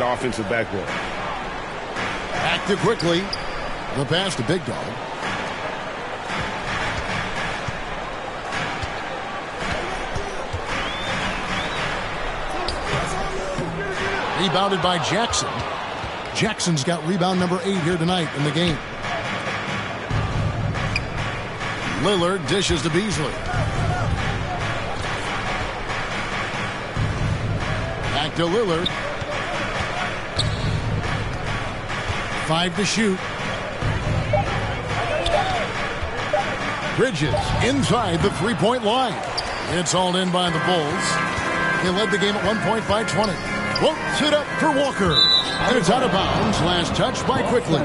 offensive backboard. Active quickly. The pass to Big Dog. Rebounded by Jackson. Jackson's got rebound number 8 here tonight in the game. Lillard dishes to Beasley. Back to Lillard. 5 to shoot. Bridges inside the three-point line. It's all in by the Bulls. They led the game at one point by 20. Floats it up for Walker. And it's out of bounds. Last touch by Quickly.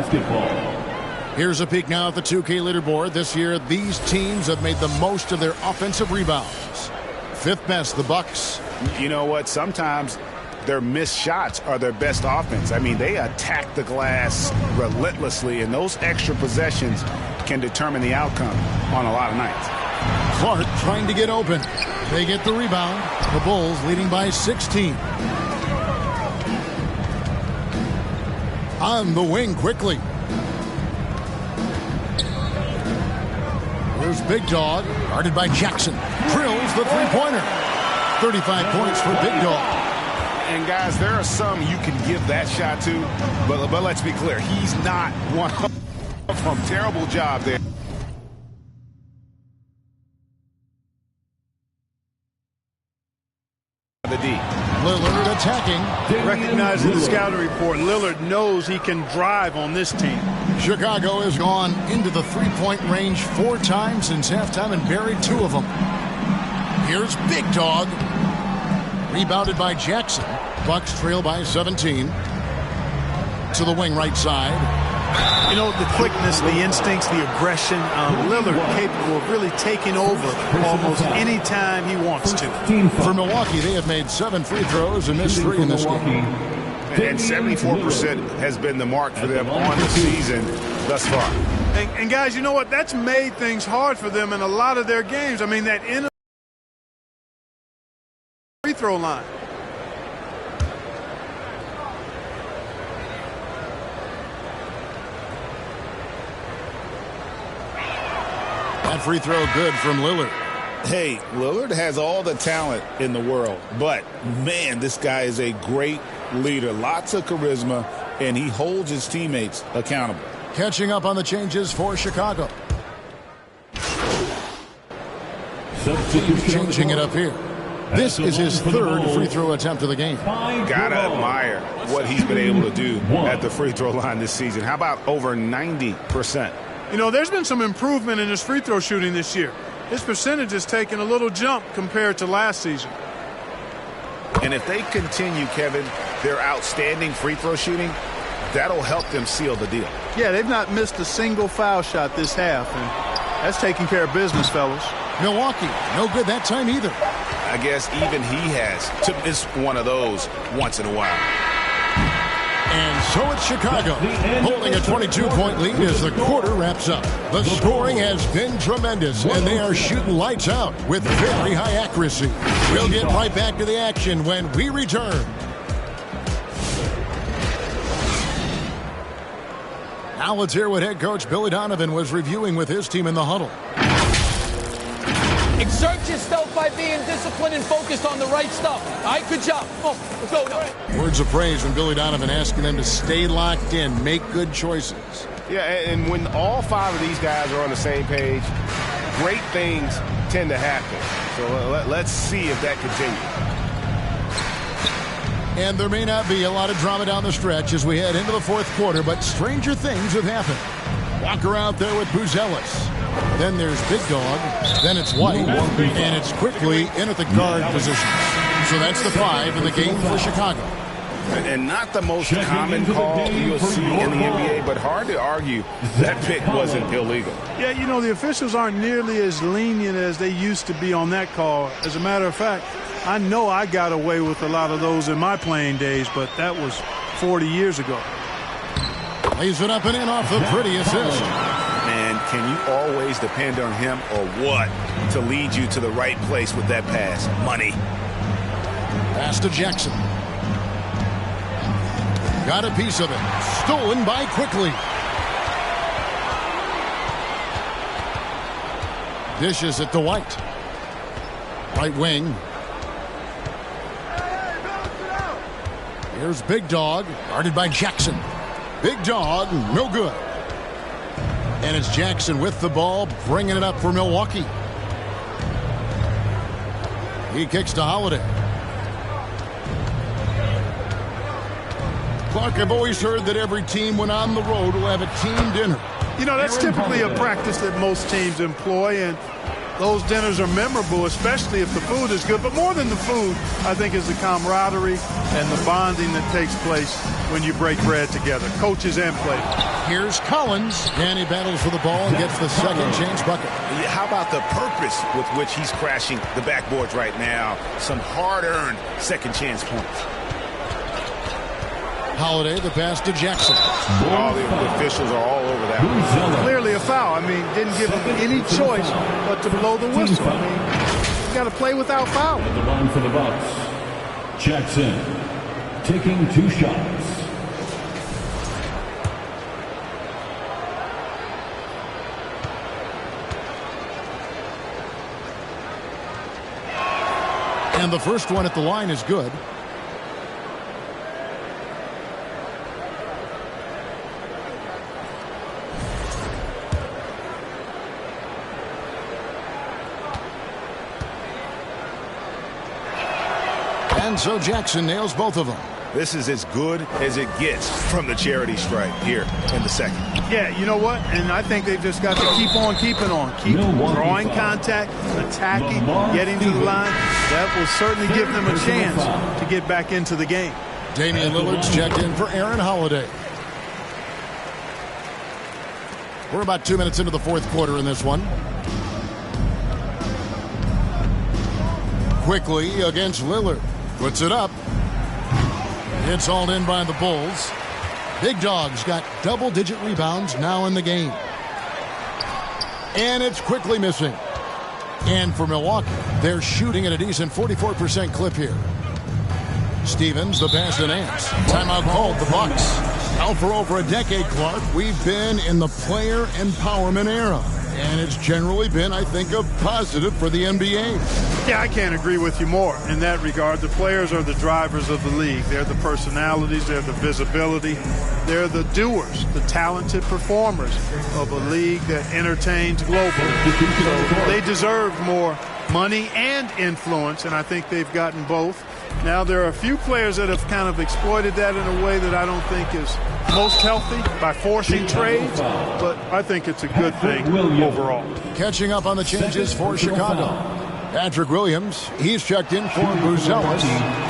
Here's a peek now at the 2K leaderboard. This year, these teams have made the most of their offensive rebounds. 5th best, the Bucks. You know what? Sometimes their missed shots are their best offense. I mean, they attack the glass relentlessly, and those extra possessions can determine the outcome on a lot of nights. Clark trying to get open. They get the rebound. The Bulls leading by 16. On the wing quickly. Here's Big Dog, guarded by Jackson. Drills the three-pointer. 35 points for Big Dog. And guys, there are some you can give that shot to, but let's be clear, he's not one of them. Terrible job there. The D. Lillard attacking. Recognizing the scouting report, Lillard knows he can drive on this team. Chicago has gone into the three-point range 4 times since halftime and buried 2 of them. Here's Big Dog. Rebounded by Jackson. Bucks trail by 17. To the wing right side. You know, the quickness, the instincts, the aggression. Lillard capable of really taking over almost any time he wants to. For Milwaukee, they have made 7 free throws and missed 3 in this game. And 74% has been the mark for them on the season thus far. And guys, you know what? That's made things hard for them in a lot of their games. I mean, that inner free throw line. That free throw good from Lillard. Hey, Lillard has all the talent in the world, but man, this guy is a great leader. Lots of charisma, and he holds his teammates accountable. Catching up on the changes for Chicago. He's changing it up here. This is his 3rd free throw attempt of the game. Gotta admire what he's been able to do at the free throw line this season. How about over 90%? You know, there's been some improvement in his free throw shooting this year. His percentage has taken a little jump compared to last season. And if they continue, Kevin, their outstanding free throw shooting, that'll help them seal the deal. Yeah, they've not missed a single foul shot this half, and that's taking care of business, fellas. Milwaukee, no good that time either. I guess even he has to miss one of those once in a while. And so it's Chicago, holding a 22-point lead as the quarter wraps up. The scoring has been tremendous, and they are shooting lights out with very high accuracy. We'll get right back to the action when we return. Now let's hear what head coach Billy Donovan was reviewing with his team in the huddle. Exert yourself by being disciplined and focused on the right stuff. All right, good job. Oh, let's go. Words of praise from Billy Donovan asking them to stay locked in, make good choices. Yeah, and when all 5 of these guys are on the same page, great things tend to happen. So let's see if that continues. And there may not be a lot of drama down the stretch as we head into the 4th quarter, but stranger things have happened. Walker out there with Buzelis. Then there's Big Dog. Then it's White. And it's Quickly in at the guard position. So that's the 5 in the game for Chicago. And not the most common call you'll see in the NBA, but hard to argue that pick wasn't illegal. Yeah, you know, the officials aren't nearly as lenient as they used to be on that call. As a matter of fact, I know I got away with a lot of those in my playing days, but that was 40 years ago. Lays it up and in off the pretty assist. Man, can you always depend on him or what to lead you to the right place with that pass? Money. Pass to Jackson. Got a piece of it. Stolen by Quickly. Dishes it to White. Right wing. Here's Big Dog, guarded by Jackson. Big Dog, no good. And it's Jackson with the ball, bringing it up for Milwaukee. He kicks to Holiday. Clark, I've always heard that every team when on the road will have a team dinner. You know, that's typically a practice that most teams employ, and those dinners are memorable, especially if the food is good. But more than the food, I think, is the camaraderie and the bonding that takes place when you break bread together, coaches and players. Here's Collins, and he battles for the ball and gets the second chance bucket. How about the purpose with which he's crashing the backboards right now? Some hard-earned second chance points. Holiday, the pass to Jackson. All the officials are all over that. Clearly a foul. I mean, didn't give him any choice but to blow the whistle. I mean, you got to play without foul. At the line for the Bucks, Jackson taking 2 shots. And the first one at the line is good. And so Jackson nails both of them. This is as good as it gets from the charity stripe here in the second. Yeah, you know what? And I think they've just got to keep on keeping on. Keep drawing contact, attacking, getting to the line. That will certainly give them a chance to get back into the game. Damian Lillard's checked in for Aaron Holiday. We're about 2 minutes into the fourth quarter in this one. Quickly against Lillard. Puts it up. It's hauled in by the Bulls. Big Dog's got double-digit rebounds now in the game. And it's quickly missing. And for Milwaukee, they're shooting at a decent 44% clip here. Stevens, the pass to Nance. Timeout called, the Bucks. Out for over a decade, Clark, we've been in the player empowerment era. And it's generally been, I think, a positive for the NBA. Yeah, I can't agree with you more in that regard. The players are the drivers of the league. They're the personalities. They're the visibility. They're the doers, the talented performers of a league that entertains globally. So they deserve more money and influence, and I think they've gotten both. Now, there are a few players that have kind of exploited that in a way that I don't think is most healthy by forcing trades, but I think it's a good thing overall. Catching up on the changes for Chicago. Patrick Williams, he's checked in for Buzelis.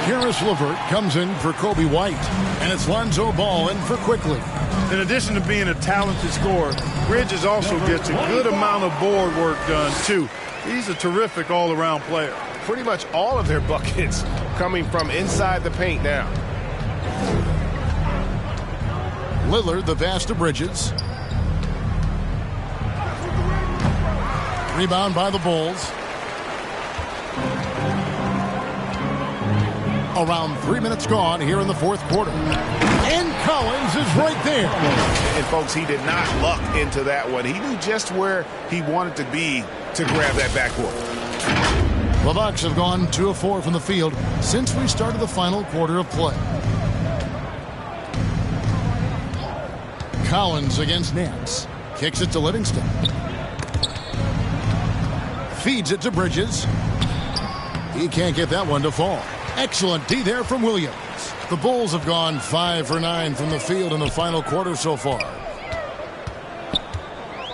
Caris LeVert comes in for Kobe White. And it's Lonzo Ball in for Quickly. In addition to being a talented scorer, Bridges also gets a good amount of board work done, too. He's a terrific all-around player. Pretty much all of their buckets coming from inside the paint now. Lillard, the pass to Bridges. Rebound by the Bulls. Around 3 minutes gone here in the fourth quarter. And Collins is right there. And, folks, he did not luck into that one. He knew just where he wanted to be to grab that backboard. The Bucks have gone 2 of 4 from the field since we started the final quarter of play. Collins against Nance. Kicks it to Livingston. Feeds it to Bridges. He can't get that one to fall. Excellent D there from Williams. The Bulls have gone 5 for 9 from the field in the final quarter so far.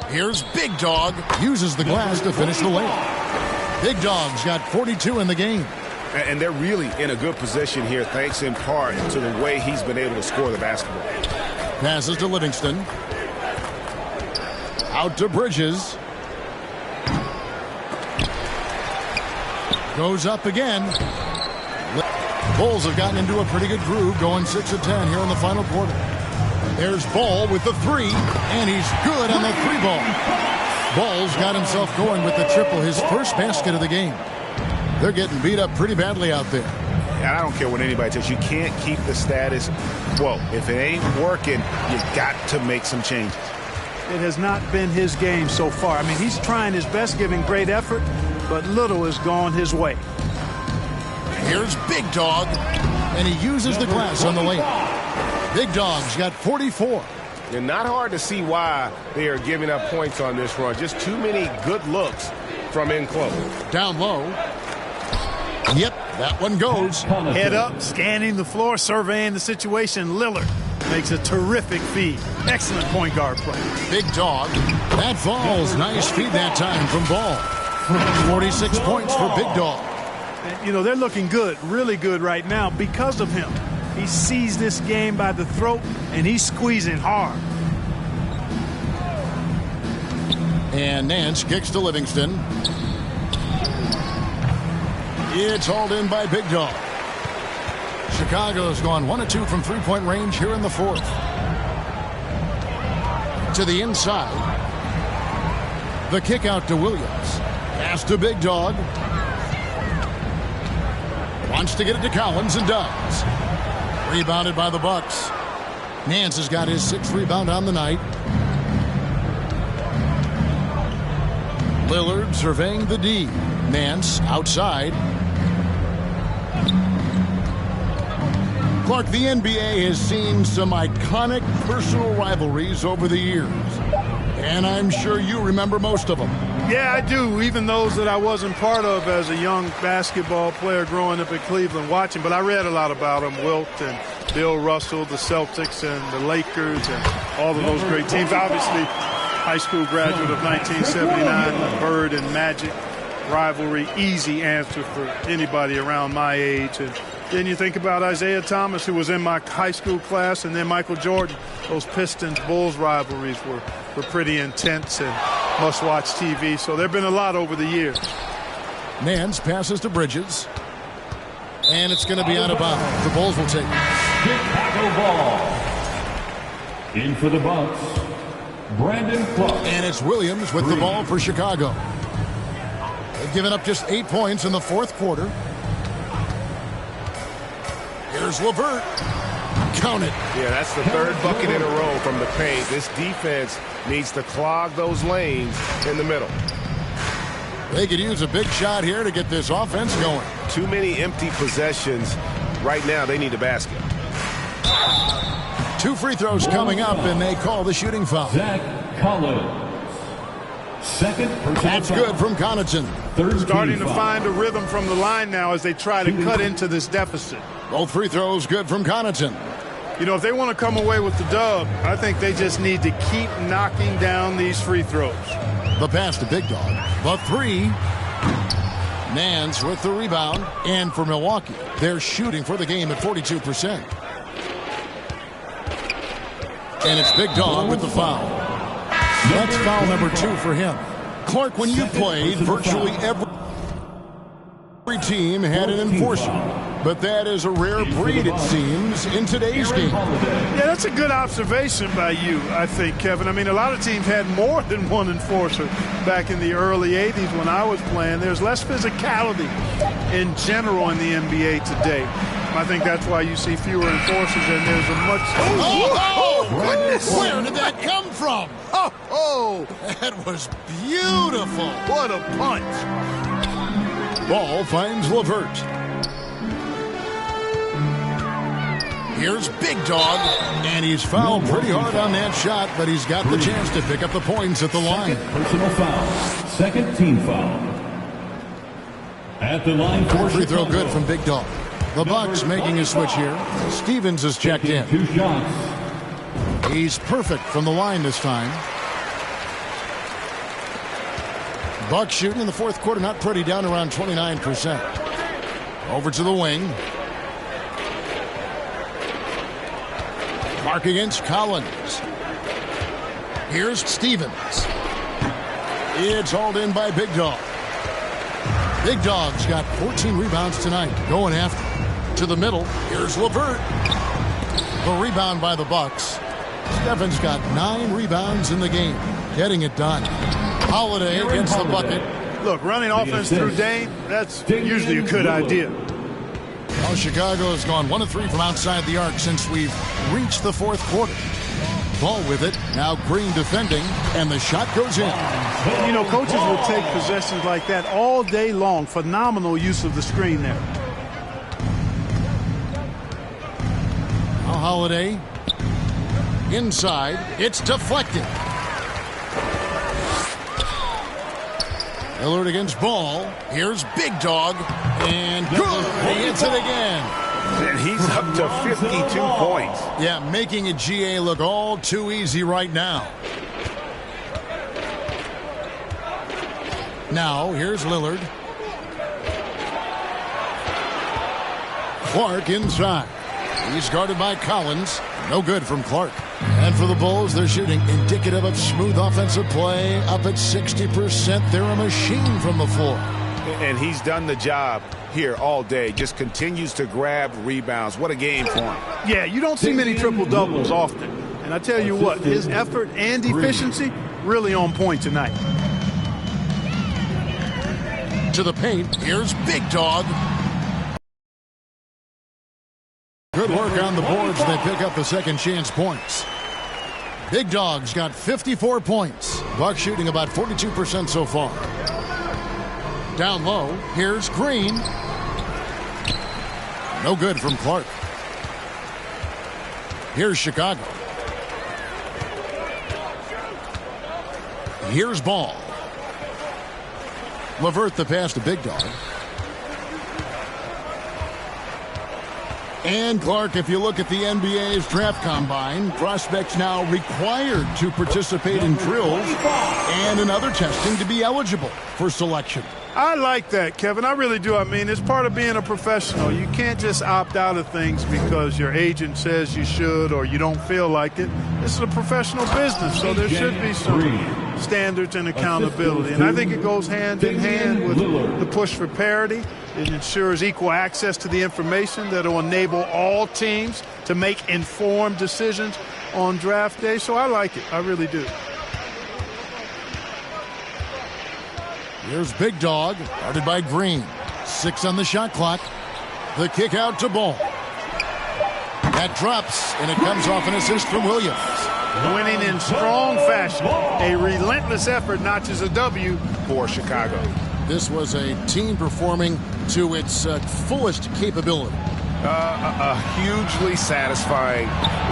Here's Big Dog. Uses the glass to finish the layup. Big Dog's got 42 in the game. And they're really in a good position here, thanks in part to the way he's been able to score the basketball. Passes to Livingston. Out to Bridges. Goes up again. Bulls have gotten into a pretty good groove, going 6 of 10 here in the final quarter. There's Ball with the 3, and he's good on the 3-ball. Ball's got himself going with the triple, his first basket of the game. They're getting beat up pretty badly out there. and I don't care what anybody says, you can't keep the status quo. If it ain't working, you got to make some changes. It has not been his game so far. I mean, he's trying his best, giving great effort, but little has gone his way. Here's Big Dog, and he uses the glass on the lane. Big Dog's got 44. And not hard to see why they are giving up points on this run. Just too many good looks from in close. Down low. Yep, that one goes. Head up, scanning the floor, surveying the situation. Lillard makes a terrific feed. Excellent point guard play. Big Dog. That falls. Nice feed that time from Ball. 46 points for Big Dog. And, you know, they're looking good, really good right now because of him. He sees this game by the throat, and he's squeezing hard. And Nance kicks to Livingston. It's hauled in by Big Dog. Chicago's gone 1 of 2 from three-point range here in the fourth. To the inside. The kick out to Williams. Pass to Big Dog. Wants to get it to Collins and does. Rebounded by the Bucks. Nance has got his 6th rebound on the night. Lillard surveying the D. Nance outside. Clark, the NBA has seen some iconic personal rivalries over the years. And I'm sure you remember most of them. Yeah, I do, even those that I wasn't part of as a young basketball player growing up in Cleveland watching. But I read a lot about them, Wilt and Bill Russell, the Celtics and the Lakers and all of those great teams. Obviously, high school graduate of 1979, the Bird and Magic rivalry, easy answer for anybody around my age. And then you think about Isaiah Thomas, who was in my high school class, and then Michael Jordan. Those Pistons-Bulls rivalries were pretty intense and must-watch TV. So there have been a lot over the years. Nance passes to Bridges. And it's going to be out of bounds. The Bulls will take it. Chicago ball. In for the Bucks, Brandon Clark. And it's Williams with the ball for Chicago. They've given up just 8 points in the fourth quarter. Here's LeVert. Count it. Yeah, that's the third bucket in a row from the paint. This defense needs to clog those lanes in the middle. They could use a big shot here to get this offense going. Too many empty possessions. Right now, they need a basket. 2 free throws coming up, and they call the shooting foul. Zach Collins. Second personal That's foul. good from Connaughton. Third Starting team to foul. find a rhythm from the line now as they try to cut into this deficit. Both free throws good from Connaughton. You know, if they want to come away with the dub, I think they just need to keep knocking down these free throws. The pass to Big Dog. The 3. Nance with the rebound. And for Milwaukee, they're shooting for the game at 42%. And it's Big Dog with the foul. That's foul number 2 for him. Clark, when you played, virtually every team had an enforcer. But that is a rare breed, it seems, in today's game. Yeah, that's a good observation by you, I think, Kevin. I mean, a lot of teams had more than one enforcer back in the early 80s when I was playing. There's less physicality in general in the NBA today. I think that's why you see fewer enforcers, and there's a much... Oh, goodness! Where did that come from? Oh, that was beautiful. What a punch. Ball finds LeVert. Here's Big Dog, and he's fouled pretty hard on that shot, but he's got the chance to pick up the points at the line. Personal foul. Second team foul. At the line for Free throw Chicago. good from Big Dog. The Bucks making a switch here. Stevens is checked in. 2 shots. He's perfect from the line this time. Bucks shooting in the fourth quarter, not pretty, down around 29%. Over to the wing. Mark against Collins. Here's Stevens. It's hauled in by Big Dog. Big Dog's got 14 rebounds tonight. Going after. To the middle. Here's LeVert. The rebound by the Bucks. Stephens got 9 rebounds in the game. Getting it done. Holiday against the bucket. Look, running offense through Dame, that's usually a good idea. Now Chicago has gone 1 of 3 from outside the arc since we've reached the fourth quarter. Ball with it. Now Green defending, and the shot goes in. You know, coaches will take possessions like that all day long. Phenomenal use of the screen there. Now Holiday. Inside. It's deflected. Lillard against Ball. Here's Big Dog. And good. He hits it again. And he's up to 52 points. Yeah, making a GA look all too easy right now. Now, here's Lillard. Clark inside. He's guarded by Collins. No good from Clark. And for the Bulls, they're shooting indicative of smooth offensive play. Up at 60%. They're a machine from the floor. And he's done the job here all day. Just continues to grab rebounds. What a game for him. Yeah, you don't see many triple-doubles often. And I tell you what, his effort and efficiency really on point tonight. To the paint. Here's Big Dog. Good work on the boards. They pick up the second chance points. Big Dog's got 54 points. Bucks shooting about 42% so far. Down low, here's Green. No good from Clark. Here's Chicago. Here's Ball. LeVert the pass to Big Dog. And Clark, if you look at the NBA's draft combine, prospects now required to participate in drills and in other testing to be eligible for selection. I like that, Kevin. I really do. I mean, it's part of being a professional. You can't just opt out of things because your agent says you should or you don't feel like it. This is a professional business, so there should be some standards and accountability. And I think it goes hand in hand with the push for parity. It ensures equal access to the information that will enable all teams to make informed decisions on draft day. So I like it. I really do. Here's Big Dog, guarded by Green. 6 on the shot clock. The kick out to Ball. That drops, and it comes off an assist from Williams. Winning in strong fashion. A relentless effort notches a W For Chicago. This was a team performing to its fullest capability. A hugely satisfying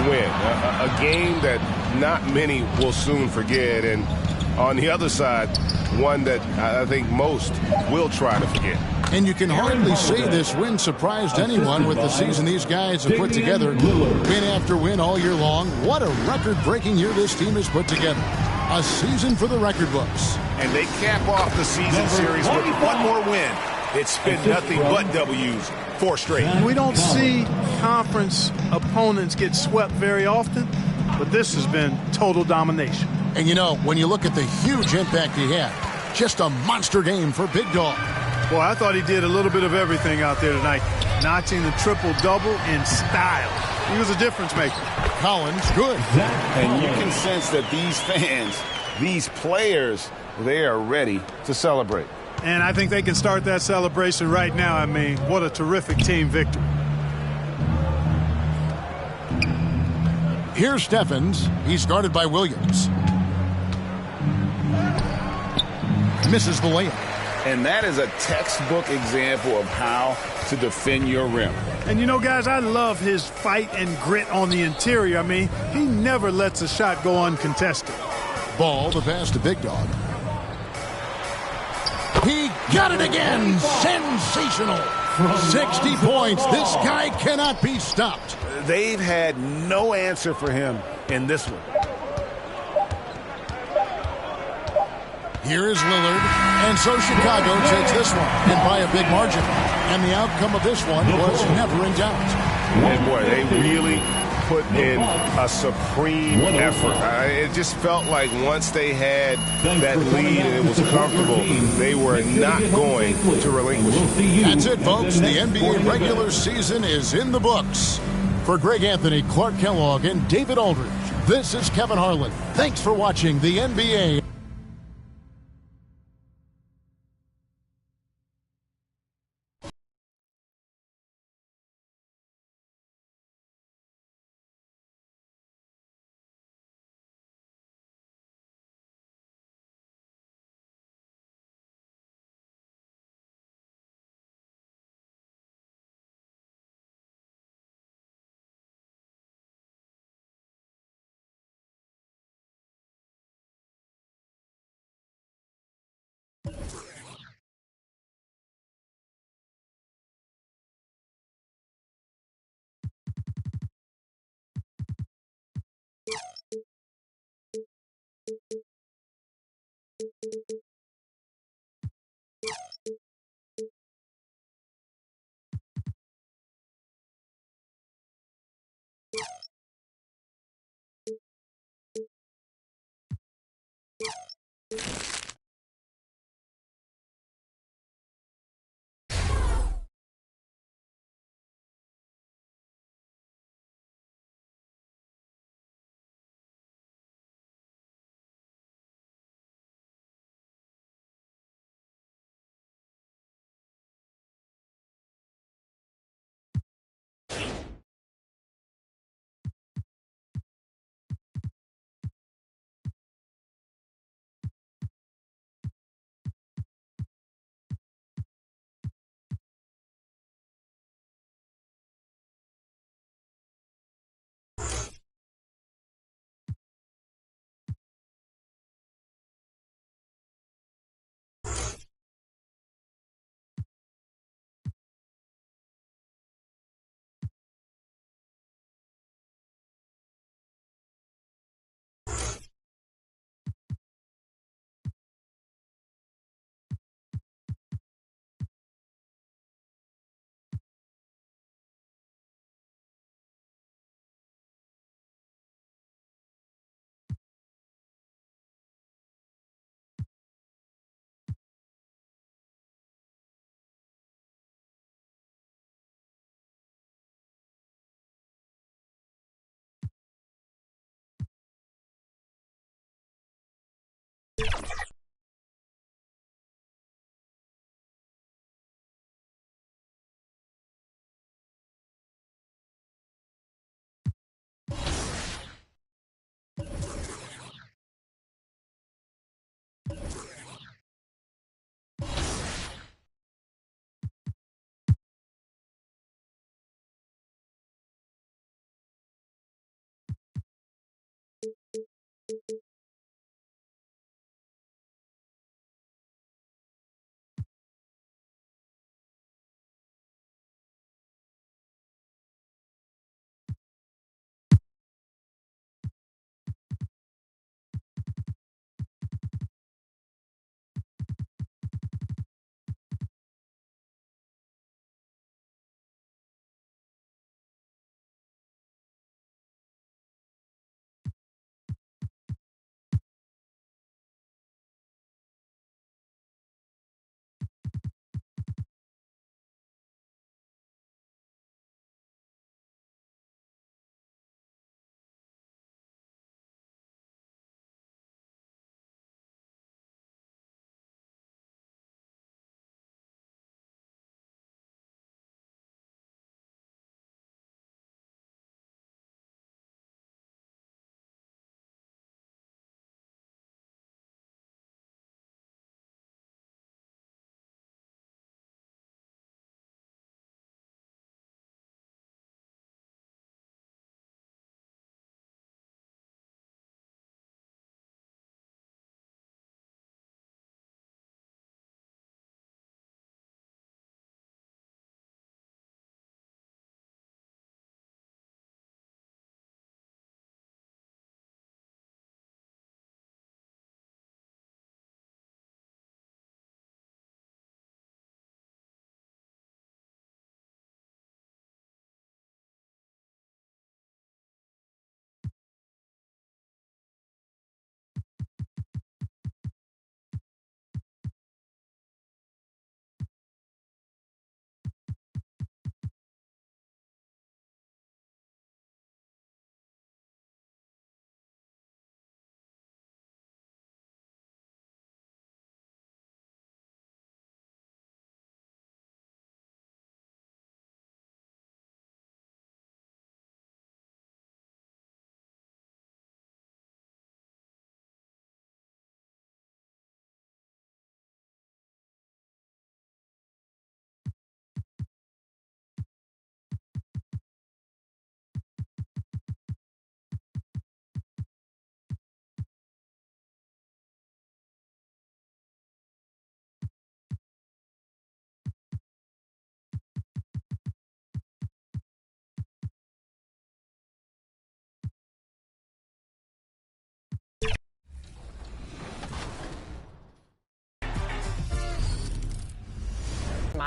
win. A game that not many will soon forget. And on the other side, one that I think most will try to forget. And you can hardly say this win surprised anyone with the season these guys have put together. Win after win all year long. What a record-breaking year this team has put together. A season for the record books. And they cap off the season series with one more win. It's been nothing but W's. 4 straight. We don't see conference opponents get swept very often, but this has been total domination. And you know, when you look at the huge impact he had, just a monster game for Big Dog. Boy, I thought he did a little bit of everything out there tonight. Notching the triple-double in style. He was a difference maker. Collins, good. And you can sense that these fans, these players, they are ready to celebrate. And I think they can start that celebration right now. I mean, what a terrific team victory. Here's Stephens. He's guarded by Williams. Misses the layup. And that is a textbook example of how to defend your rim. And you know, guys, I love his fight and grit on the interior. I mean, he never lets a shot go uncontested. Ball, the pass to Big Dog. He got it again. Sensational. 60 points. This guy cannot be stopped. They've had no answer for him in this one. Here is Lillard, and so Chicago takes this one, and by a big margin. And the outcome of this one was never in doubt. And boy, they really put in a supreme effort. It just felt like once they had that lead and it was comfortable, they were not going to relinquish it. That's it, folks. The NBA regular season is in the books. For Greg Anthony, Clark Kellogg, and David Aldridge, this is Kevin Harlan. Thanks for watching the NBA.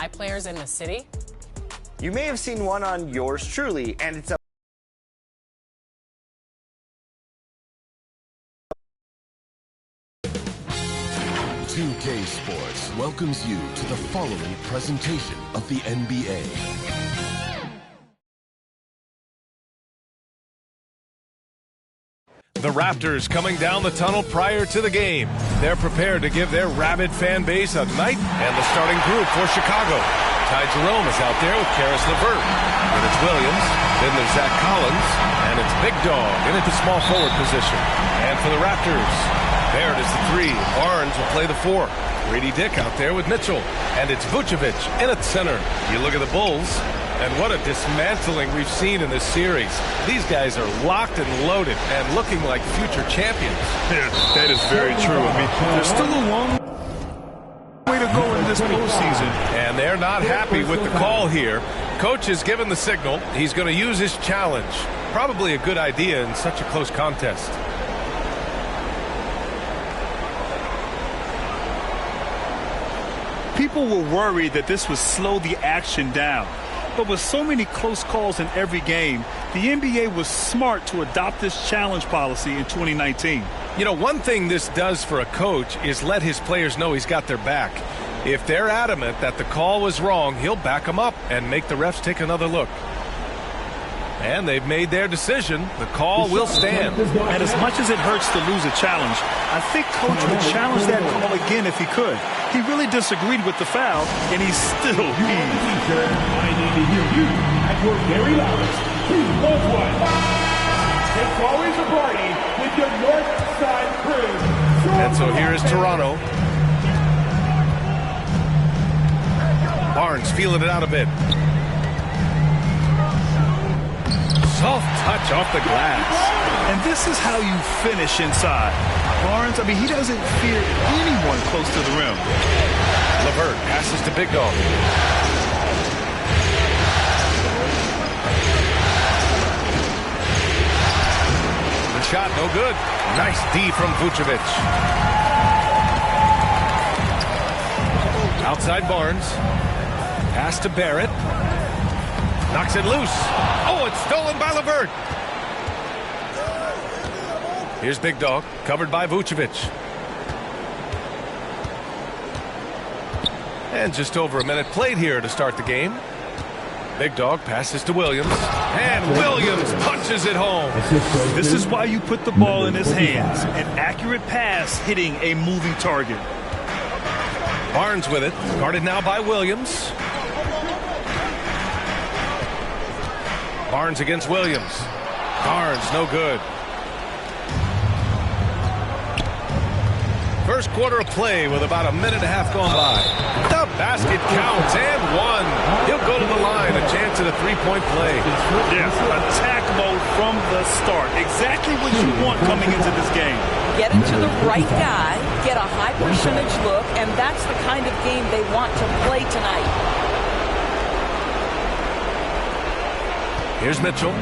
my players in the city? You may have seen one on yours truly, and it's a 2K Sports welcomes you to the following presentation of the NBA. The Raptors coming down the tunnel prior to the game. They're prepared to give their rabid fan base a night, and the starting group for Chicago. Ty Jerome is out there with Karis LeVert. And it's Williams, then there's Zach Collins, and it's Big Dog in at the small forward position. And for the Raptors, Barrett is the 3. Barnes will play the 4. Grady Dick out there with Mitchell. And it's Vucevic in at center. You look at the Bulls, and what a dismantling we've seen in this series. These guys are locked and loaded and looking like future champions. Yeah, that is very true. I mean, there's still a long way to go in this postseason. And they're not happy with the call here. Coach has given the signal. He's going to use his challenge. Probably a good idea in such a close contest. People were worried that this would slow the action down. But with so many close calls in every game, the NBA was smart to adopt this challenge policy in 2019. You know, one thing this does for a coach is let his players know he's got their back. If they're adamant that the call was wrong, he'll back them up and make the refs take another look. And they've made their decision. The call will stand. And as much as it hurts to lose a challenge, I think Coach would challenge that call again if he could. He really disagreed with the foul, and he's still heaved. I need to hear you at your very loudest. Please, one. It's always a party with your North Side crew. And so here is Toronto. Barnes feeling it out a bit. Soft touch off the glass. And this is how you finish inside. Barnes, I mean, he doesn't fear anyone close to the rim. LeVert passes to Big Dog. The shot, no good. Nice D from Vucevic. Outside Barnes. Pass to Barrett. Knocks it loose. Oh, it's stolen by LeVert. Here's Big Dog, covered by Vucevic. And just over a minute played here to start the game. Big Dog passes to Williams. And Williams punches it home. This is why you put the ball in his hands. An accurate pass hitting a moving target. Barnes with it, guarded now by Williams. Barnes against Williams. Barnes, no good. First quarter of play with about a minute and a half gone by. The basket counts and one. He'll go to the line, a chance at a three-point play. Yeah, attack mode from the start. Exactly what you want coming into this game. Get it to the right guy, get a high percentage look, and that's the kind of game they want to play tonight. Here's Mitchell.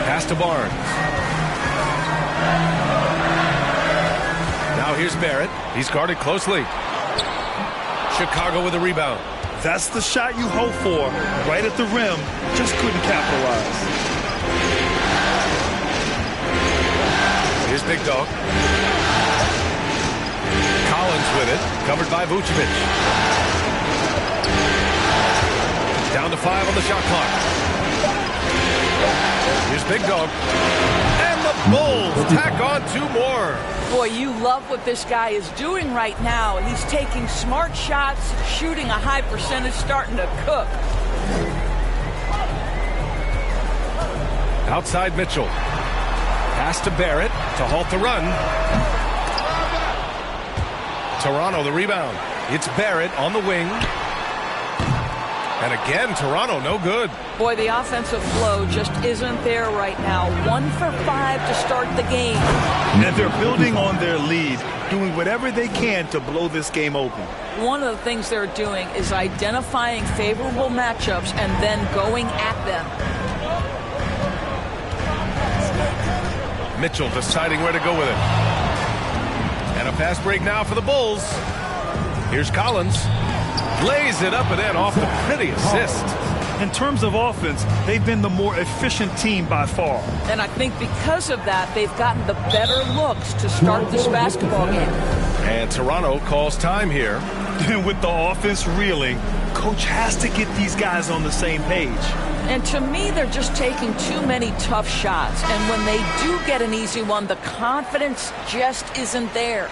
Pass to Barnes. Now here's Barrett. He's guarded closely. Chicago with a rebound. That's the shot you hope for. Right at the rim. Just couldn't capitalize. Here's Big Dog. Collins with it, covered by Vucevic. Down to 5 on the shot clock. Here's Big Dog. And the Bulls tack on 2 more. Boy, you love what this guy is doing right now. He's taking smart shots, shooting a high percentage, starting to cook. Outside Mitchell. Pass to Barrett to halt the run. Toronto the rebound. It's Barrett on the wing. And again, Toronto no good. Boy, the offensive flow just isn't there right now. 1 for 5 to start the game. And they're building on their lead, doing whatever they can to blow this game open. One of the things they're doing is identifying favorable matchups and then going at them. Mitchell deciding where to go with it. And a fast break now for the Bulls. Here's Collins. Lays it up and in off the pretty assist. In terms of offense, they've been the more efficient team by far. And I think because of that, they've gotten the better looks to start this basketball game. And Toronto calls time here. And with the offense reeling, coach has to get these guys on the same page. And to me, they're just taking too many tough shots. And when they do get an easy one, the confidence just isn't there.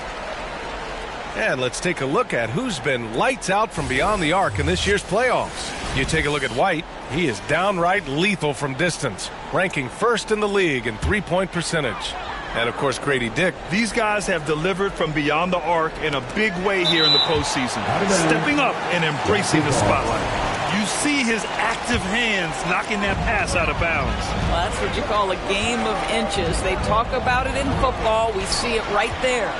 And let's take a look at who's been lights out from beyond the arc in this year's playoffs. You take a look at White. He is downright lethal from distance, ranking first in the league in three-point percentage. And, of course, Grady Dick. These guys have delivered from beyond the arc in a big way here in the postseason, stepping up and embracing the spotlight. You see his active hands knocking that pass out of bounds. Well, that's what you call a game of inches. They talk about it in football. We see it right there.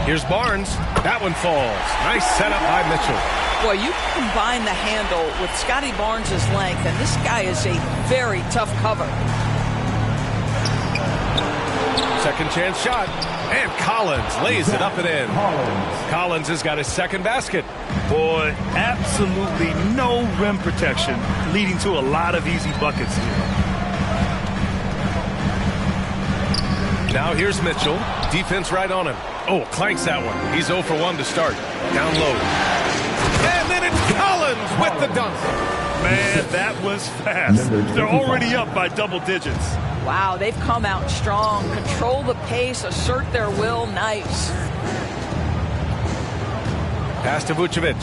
Here's Barnes. That one falls. Nice setup by Mitchell. Boy, you combine the handle with Scotty Barnes' length, and this guy is a very tough cover. Second chance shot. And Collins lays it up and in. Collins has got his second basket. Boy, absolutely no rim protection, leading to a lot of easy buckets here. Now here's Mitchell. Defense right on him. Oh, clanks that one. He's 0 for 1 to start. Down low. And then it's Collins with the dunk. Man, that was fast. They're already up by double digits. Wow, they've come out strong. Control the pace, assert their will. Nice. Pass to Vucevic.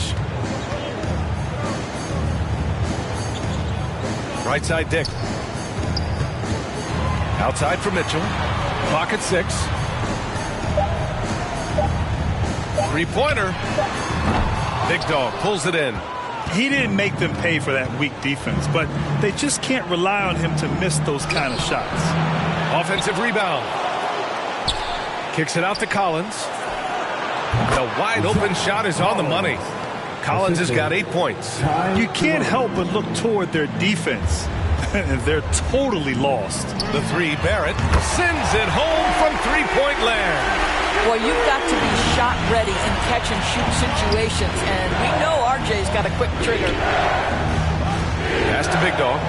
Right side Dick. Outside for Mitchell. Clock at 6. Three-pointer. Big Dog pulls it in. He didn't make them pay for that weak defense, but they just can't rely on him to miss those kind of shots. Offensive rebound. Kicks it out to Collins. The wide open shot is on the money. Collins has got 8 points. You can't help but look toward their defense. They're totally lost. The three, Barrett sends it home from three-point land. Well, you've got to be shot ready in catch-and-shoot situations, and we know RJ's got a quick trigger. Pass to Big Dog.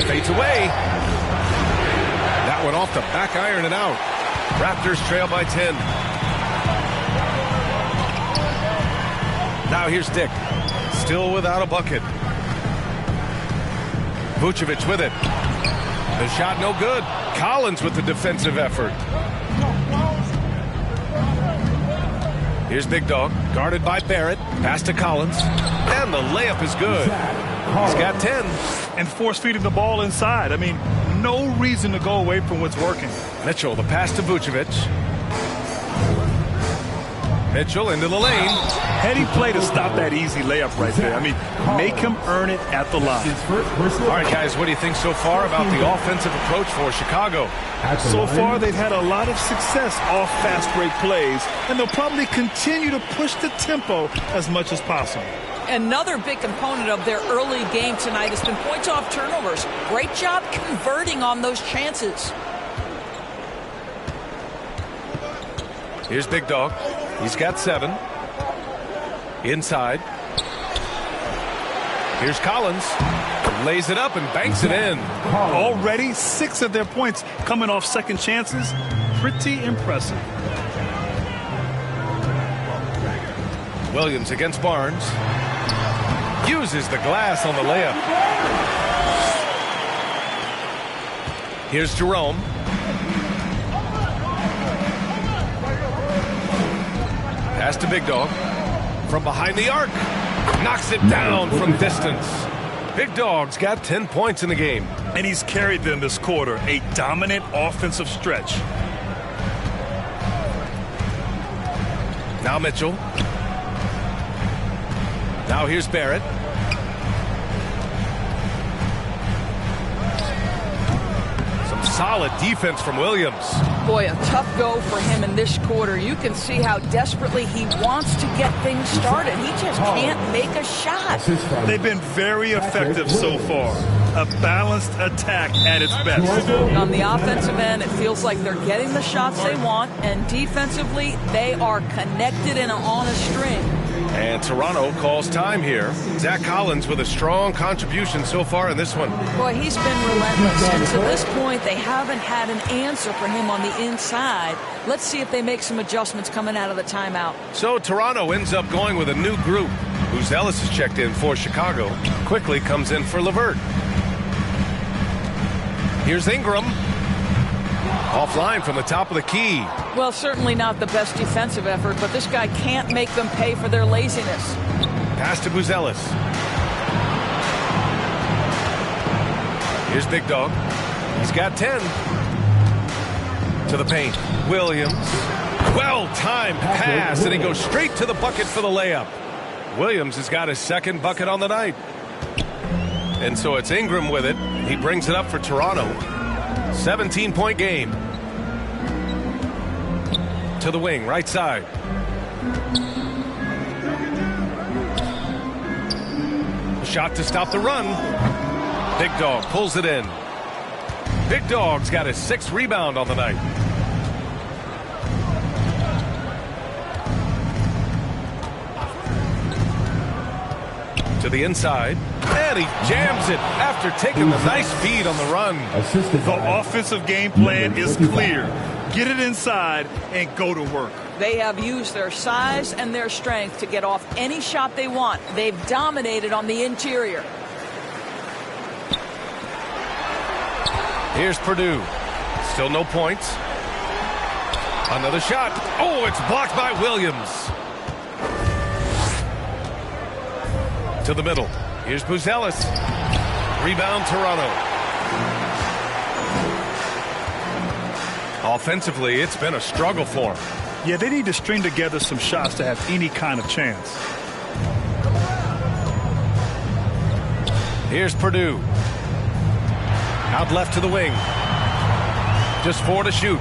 Fades away. That one off the back iron and out. Raptors trail by 10. Now here's Dick. Still without a bucket. Vucevic with it. The shot no good. Collins with the defensive effort. Here's Big Dog. Guarded by Barrett. Pass to Collins. And the layup is good. He's got 10. And force-feeding the ball inside. I mean, no reason to go away from what's working. Mitchell, the pass to Vucevic. Mitchell into the lane. Heady play to stop that easy layup right there. I mean, make him earn it at the line. All right, guys, what do you think so far about the offensive approach for Chicago? So far, they've had a lot of success off fast break plays, and they'll probably continue to push the tempo as much as possible. Another big component of their early game tonight has been points off turnovers. Great job converting on those chances. Here's Big Dog. He's got 7. Inside. Here's Collins. Lays it up and banks it in. Already 6 of their points coming off second chances. Pretty impressive. Williams against Barnes. Uses the glass on the layup. Here's Jerome. Pass to Big Dog. From behind the arc. Knocks it down from distance. Big Dog's got 10 points in the game. And he's carried them this quarter. A dominant offensive stretch. Now Mitchell. Now here's Barrett. Some Solid defense from Williams. Boy, a tough go for him in this quarter. You can see how desperately he wants to get things started. He just can't make a shot. They've been very effective so far. A balanced attack at its best. On the offensive end, it feels like they're getting the shots they want, and defensively, they are connected and on a string. And Toronto calls time here. Zach Collins with a strong contribution so far in this one. Boy, he's been relentless, and to this point, they haven't had an answer for him on the inside. Let's see if they make some adjustments coming out of the timeout. So Toronto ends up going with a new group. Ellis is checked in for Chicago. Quickly comes in for LeVert. Here's Ingram. Offline from the top of the key. Well, certainly not the best defensive effort, but this guy can't make them pay for their laziness. Pass to Buzelis. Here's Big Dog. He's got 10. To the paint. Williams. Well-timed pass, and he goes straight to the bucket for the layup. Williams has got his second bucket on the night. And so it's Ingram with it. He brings it up for Toronto. 17-point game. To the wing, right side. Shot to stop the run. Big Dog pulls it in. Big Dog's got his 6th rebound on the night. To the inside, and he jams it after taking the nice feed on the run. The offensive game plan is clear. Get it inside and go to work. They have used their size and their strength to get off any shot they want. They've dominated on the interior. Here's Purdue. Still no points. Another shot. Oh, it's blocked by Williams. To the middle. Here's Buzelis. Rebound Toronto. Offensively, it's been a struggle for them. Yeah, they need to string together some shots to have any kind of chance. Here's Purdue. Out left to the wing. Just 4 to shoot.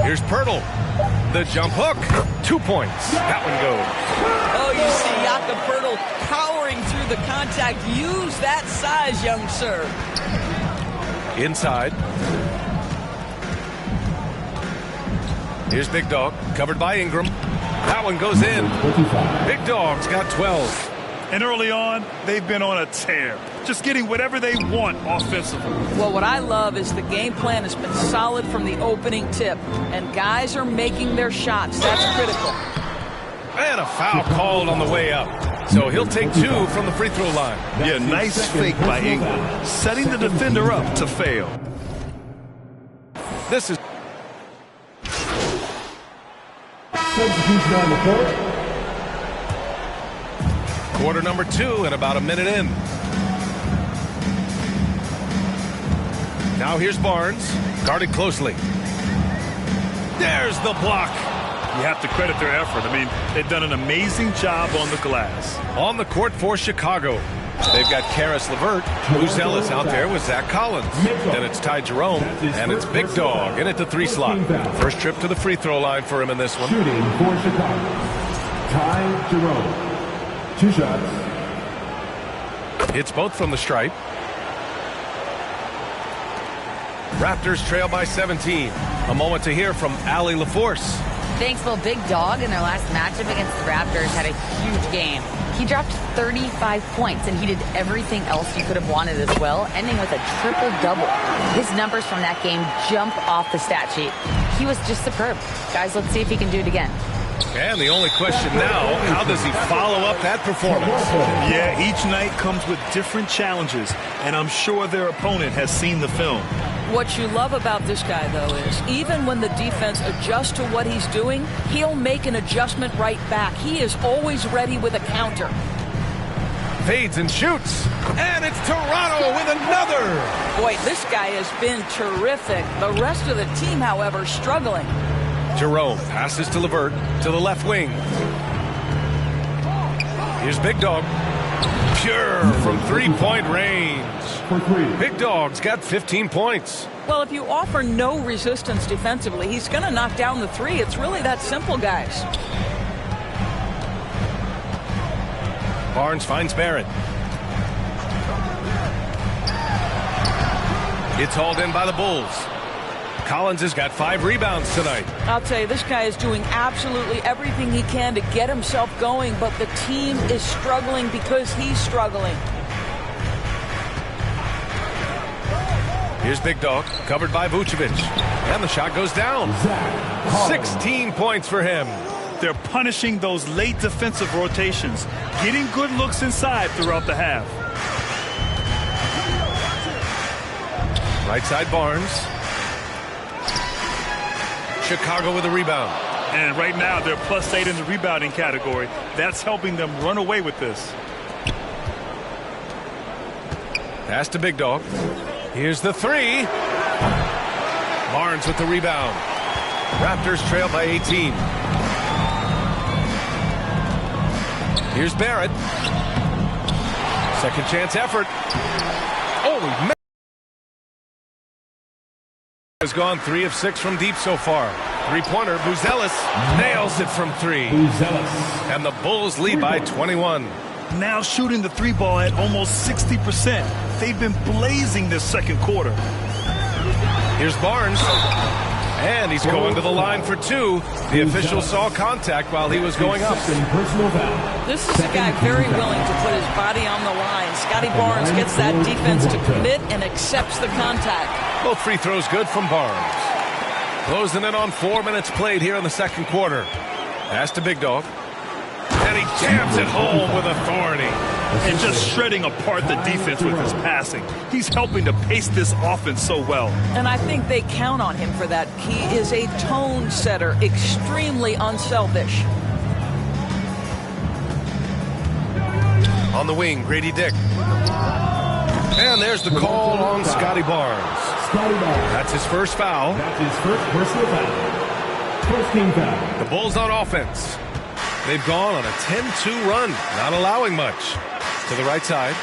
Here's Pirtle. The jump hook. 2 points. That one goes. Oh, you see Jakob Pirtle powering through the contact. Use that size, young sir. Inside. Here's Big Dog. Covered by Ingram. That one goes in. Big Dog's got 12. And early on, they've been on a tear. Just getting whatever they want offensively. Well, what I love is the game plan has been solid from the opening tip. And guys are making their shots. That's critical. And a foul called on the way up. So he'll take 2 from the free throw line. Yeah, nice fake by Ingram. Setting the defender up to fail. This is... Substitution on the court. Quarter number 2 and about a minute in. Now here's Barnes. Guarded closely. There's the block. You have to credit their effort. I mean, they've done an amazing job on the glass. On the court for Chicago. They've got Caris LeVert, Buzelis out there with Zach Collins. Then it's Ty Jerome, and it's Big Dog in at the 3 slot. First trip to the free throw line for him in this one. Shooting for Chicago. Ty Jerome. 2 shots. Hits both from the stripe. Raptors trail by 17. A moment to hear from Allie LaForce. Thanks, well, Big Dog in their last matchup against the Raptors had a huge game. He dropped 35 points, and he did everything else you could have wanted as well, ending with a triple-double. His numbers from that game jump off the stat sheet. He was just superb. Guys, let's see if he can do it again. And the only question now, how does he follow up that performance? Yeah, each night comes with different challenges, and I'm sure their opponent has seen the film. What you love about this guy, though, is even when the defense adjusts to what he's doing, he'll make an adjustment right back. He is always ready with a counter. Fades and shoots. And it's Toronto with another. Boy, this guy has been terrific. The rest of the team, however, struggling. Jerome passes to LeVert to the left wing. Here's Big Dog. Pure from three-point range. Big Dog's got 15 points. Well, if you offer no resistance defensively, he's going to knock down the three. It's really that simple, guys. Barnes finds Barrett. It's hauled in by the Bulls. Collins has got 5 rebounds tonight. I'll tell you, this guy is doing absolutely everything he can to get himself going, but the team is struggling because he's struggling. Here's Big Dog, covered by Vucevic. And the shot goes down. 16 points for him. They're punishing those late defensive rotations, getting good looks inside throughout the half. Right side Barnes. Chicago with a rebound. And right now they're +8 in the rebounding category. That's helping them run away with this. Pass to Big Dog. Here's the three. Barnes with the rebound. Raptors trail by 18. Here's Barrett. Second chance effort. Oh, he has gone 3 of 6 from deep so far. Three-pointer, Buzelis nails it from 3. And the Bulls lead by 21. Now shooting the 3 ball at almost 60%. They've been blazing this second quarter. Here's Barnes. And he's going to the line for 2. The official saw contact while he was going up. This is a guy very willing to put his body on the line. Scotty Barnes gets that defense to commit and accepts the contact. Both free throws good from Barnes. Closing in on 4 minutes played here in the second quarter. Pass to Big Dog. And he jams it home with authority. And just shredding apart the defense with his passing. He's helping to pace this offense so well. And I think they count on him for that. He is a tone setter, extremely unselfish. On the wing, Grady Dick. And there's the call on Scotty Barnes. That's his first foul. That's his first personal foul. First team foul. The Bulls on offense. They've gone on a 10-2 run, not allowing much. To the right side.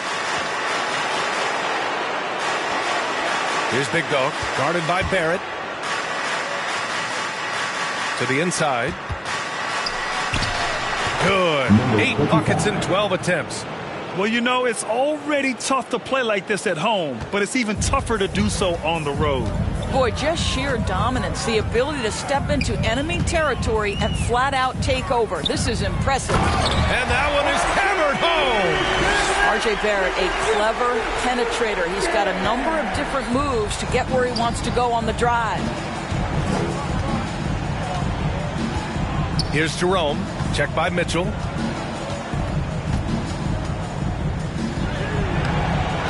Here's Big Dog, guarded by Barrett. To the inside. Good. 8 buckets in 12 attempts. Well, you know, it's already tough to play like this at home, but it's even tougher to do so on the road. Boy, just sheer dominance, the ability to step into enemy territory and flat out take over. This is impressive. And that one is hammered home. R.J. Barrett, a clever penetrator. He's got a number of different moves to get where he wants to go on the drive. Here's Jerome, checked by Mitchell.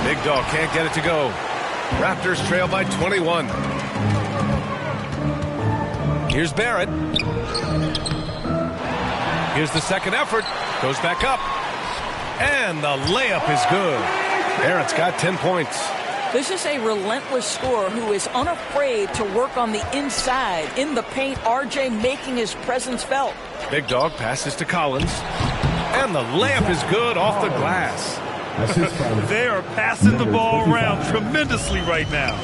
Big Dog can't get it to go. Raptors trail by 21. Here's Barrett. Here's the second effort. Goes back up. And the layup is good. Barrett's got 10 points. This is a relentless scorer who is unafraid to work on the inside. In the paint, RJ making his presence felt. Big Dog passes to Collins. And the layup is good off the glass. They are passing the ball around tremendously right now.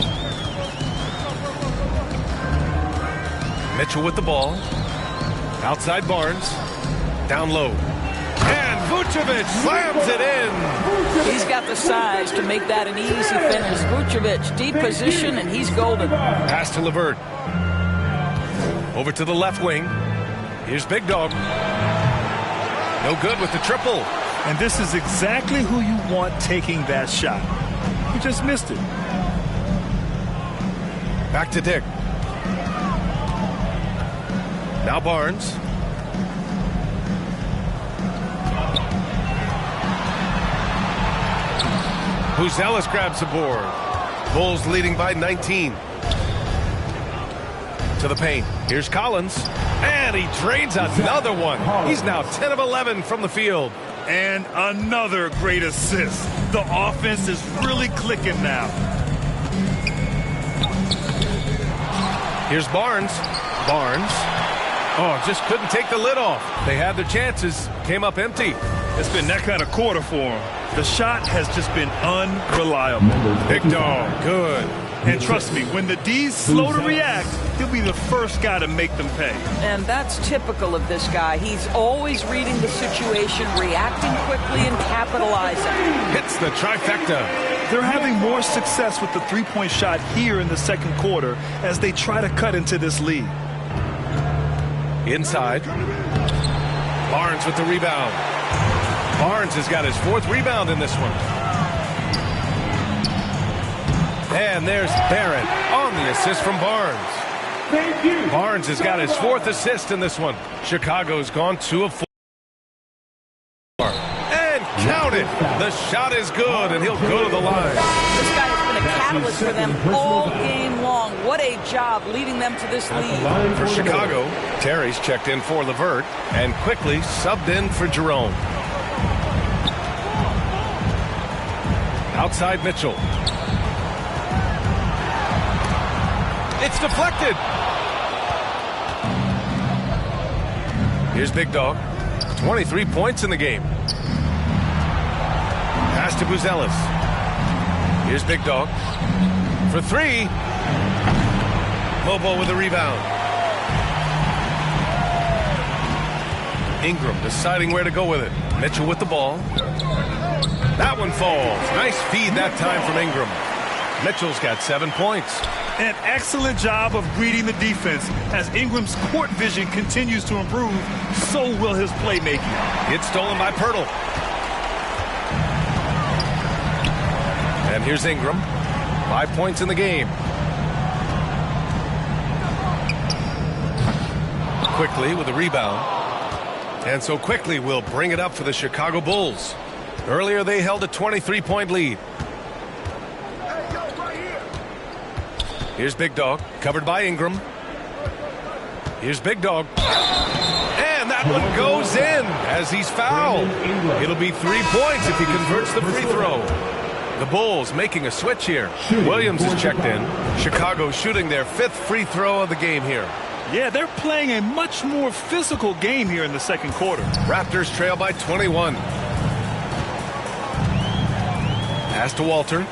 Mitchell with the ball. Outside Barnes. Down low. And Vucevic slams it in. He's got the size to make that an easy finish. Vucevic, deep position, and he's golden. Pass to LeVert. Over to the left wing. Here's Big Dog. No good with the triple. And this is exactly who you want taking that shot. He just missed it. Back to Dick. Now Barnes. Buzelis grabs the board. Bulls leading by 19. To the paint. Here's Collins. And he drains another one. He's now 10 of 11 from the field. And another great assist. The offense is really clicking now. Here's Barnes. Barnes. Oh, just couldn't take the lid off. They had their chances. Came up empty. It's been that kind of quarter for him. The shot has just been unreliable. Big dog, good. And trust me, when the D's slow to react, he'll be the first guy to make them pay. And that's typical of this guy. He's always reading the situation, reacting quickly, and capitalizing. Hits the trifecta. They're having more success with the three-point shot here in the second quarter as they try to cut into this lead. Inside. Barnes with the rebound. Barnes has got his 4th rebound in this one. And there's Barrett on the assist from Barnes. Thank you. Barnes has got his 4th assist in this one. Chicago's gone 2 of 4. And count it. The shot is good, and he'll go to the line. This guy has been a catalyst for them all game long. What a job leading them to this lead. For Chicago, Terry's checked in for LeVert and quickly subbed in for Jerome. Outside Mitchell. It's deflected. Here's Big Dog. 23 points in the game. Pass to Buzelis. Here's Big Dog. For 3. Lobo with a rebound. Ingram deciding where to go with it. Mitchell with the ball. That one falls. Nice feed that time from Ingram. Mitchell's got 7 points. An excellent job of reading the defense. As Ingram's court vision continues to improve, so will his playmaking. It's stolen by Pirtle. And here's Ingram. 5 points in the game. Quickly with a rebound. And so Quickly will bring it up for the Chicago Bulls. Earlier they held a 23-point lead. Here's Big Dog, covered by Ingram. Here's Big Dog. And that one goes in as he's fouled. It'll be 3 points if he converts the free throw. The Bulls making a switch here. Williams is checked in. Chicago shooting their 5th free throw of the game here. Yeah, they're playing a much more physical game here in the second quarter. Raptors trail by 21. Pass to Walter.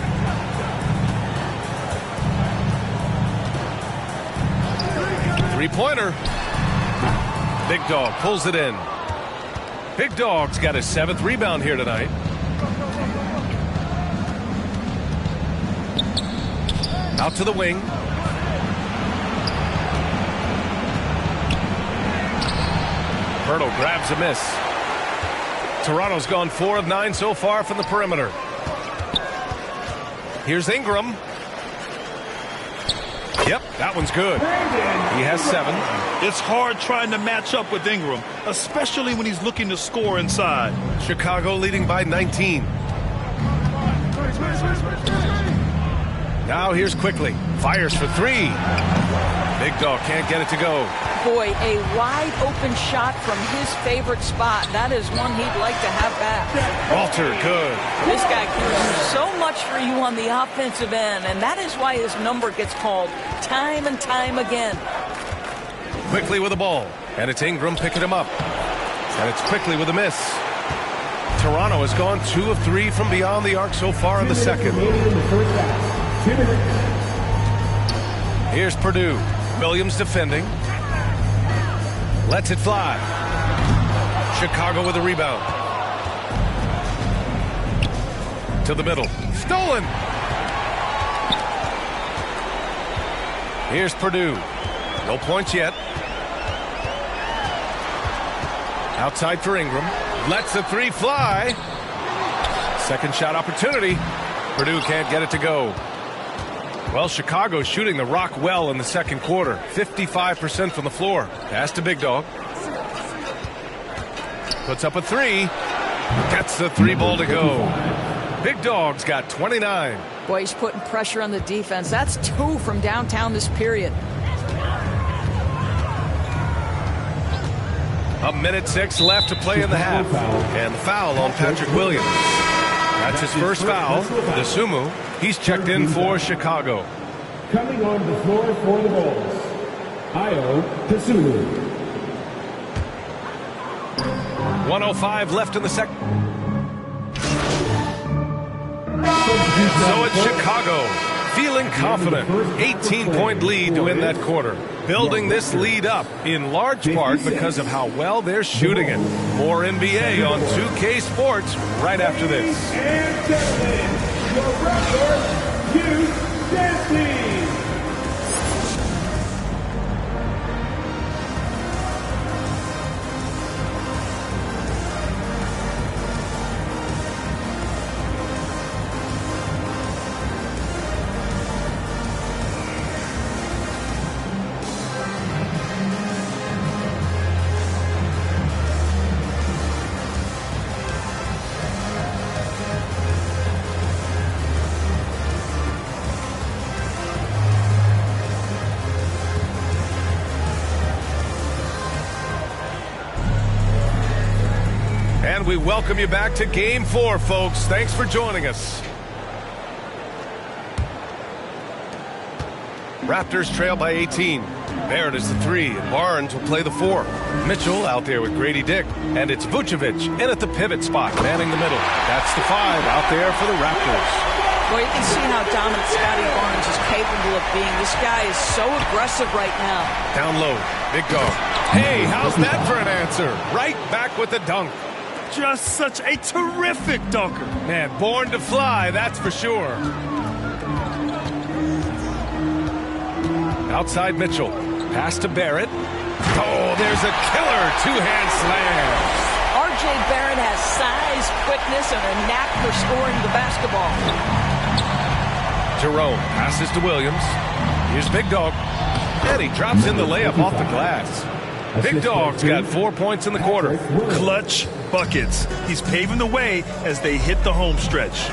Three-pointer. Big Dog pulls it in. Big Dog's got his 7th rebound here tonight. Out to the wing. Pirtle grabs a miss. Toronto's gone 4 of 9 so far from the perimeter. Here's Ingram. Yep, that one's good. He has 7. It's hard trying to match up with Ingram, especially when he's looking to score inside. Chicago leading by 19. Now here's Quickly. Fires for 3. Big Dog can't get it to go. Boy, a wide open shot from his favorite spot. That is one he'd like to have back. Walter, good. This guy can do so much for you on the offensive end, and that is why his number gets called time and time again. Quickly with the ball, and it's Ingram picking him up. And it's Quickly with a miss. Toronto has gone 2 of 3 from beyond the arc so far in the second. Here's Purdue. Williams defending. Lets it fly. Chicago with a rebound. To the middle. Stolen. Here's Purdue. No points yet. Outside for Ingram. Lets the 3 fly. Second shot opportunity. Purdue can't get it to go. Well, Chicago's shooting the rock well in the second quarter. 55% from the floor. Pass to Big Dog. Puts up a 3. Gets the 3 ball to go. Big Dog's got 29. Boy, he's putting pressure on the defense. That's 2 from downtown this period. A minute 6 left to play in the half. And the foul on Patrick Williams. That's his first foul. Dosunmu, he's checked in for Chicago. Coming on the floor for the Bulls, Ayo Dosunmu. 1:05 left in the second. So it's Chicago, feeling confident. 18-point lead to win that quarter. Building this lead up in large part because of how well they're shooting it. More NBA on 2K Sports right after this. And gentlemen, your Raptors, Hugh Dancing. And we welcome you back to Game 4, folks. Thanks for joining us. Raptors trail by 18. Barrett is the 3, and Barnes will play the 4. Mitchell out there with Grady Dick, and it's Vucevic in at the pivot spot, manning the middle. That's the 5 out there for the Raptors. Well, you can see how dominant Scotty Barnes is capable of being. This guy is so aggressive right now. Down low, big dog. Hey, how's that for an answer? Right back with the dunk. Just such a terrific dunker. Man, born to fly, that's for sure. Outside Mitchell. Pass to Barrett. Oh, there's a killer two-hand slam. R.J. Barrett has size, quickness, and a knack for scoring the basketball. Jerome passes to Williams. Here's Big Dog. And he drops in the layup off the glass. Big Dog's got 4 points in the quarter. Clutch buckets. He's paving the way as they hit the home stretch.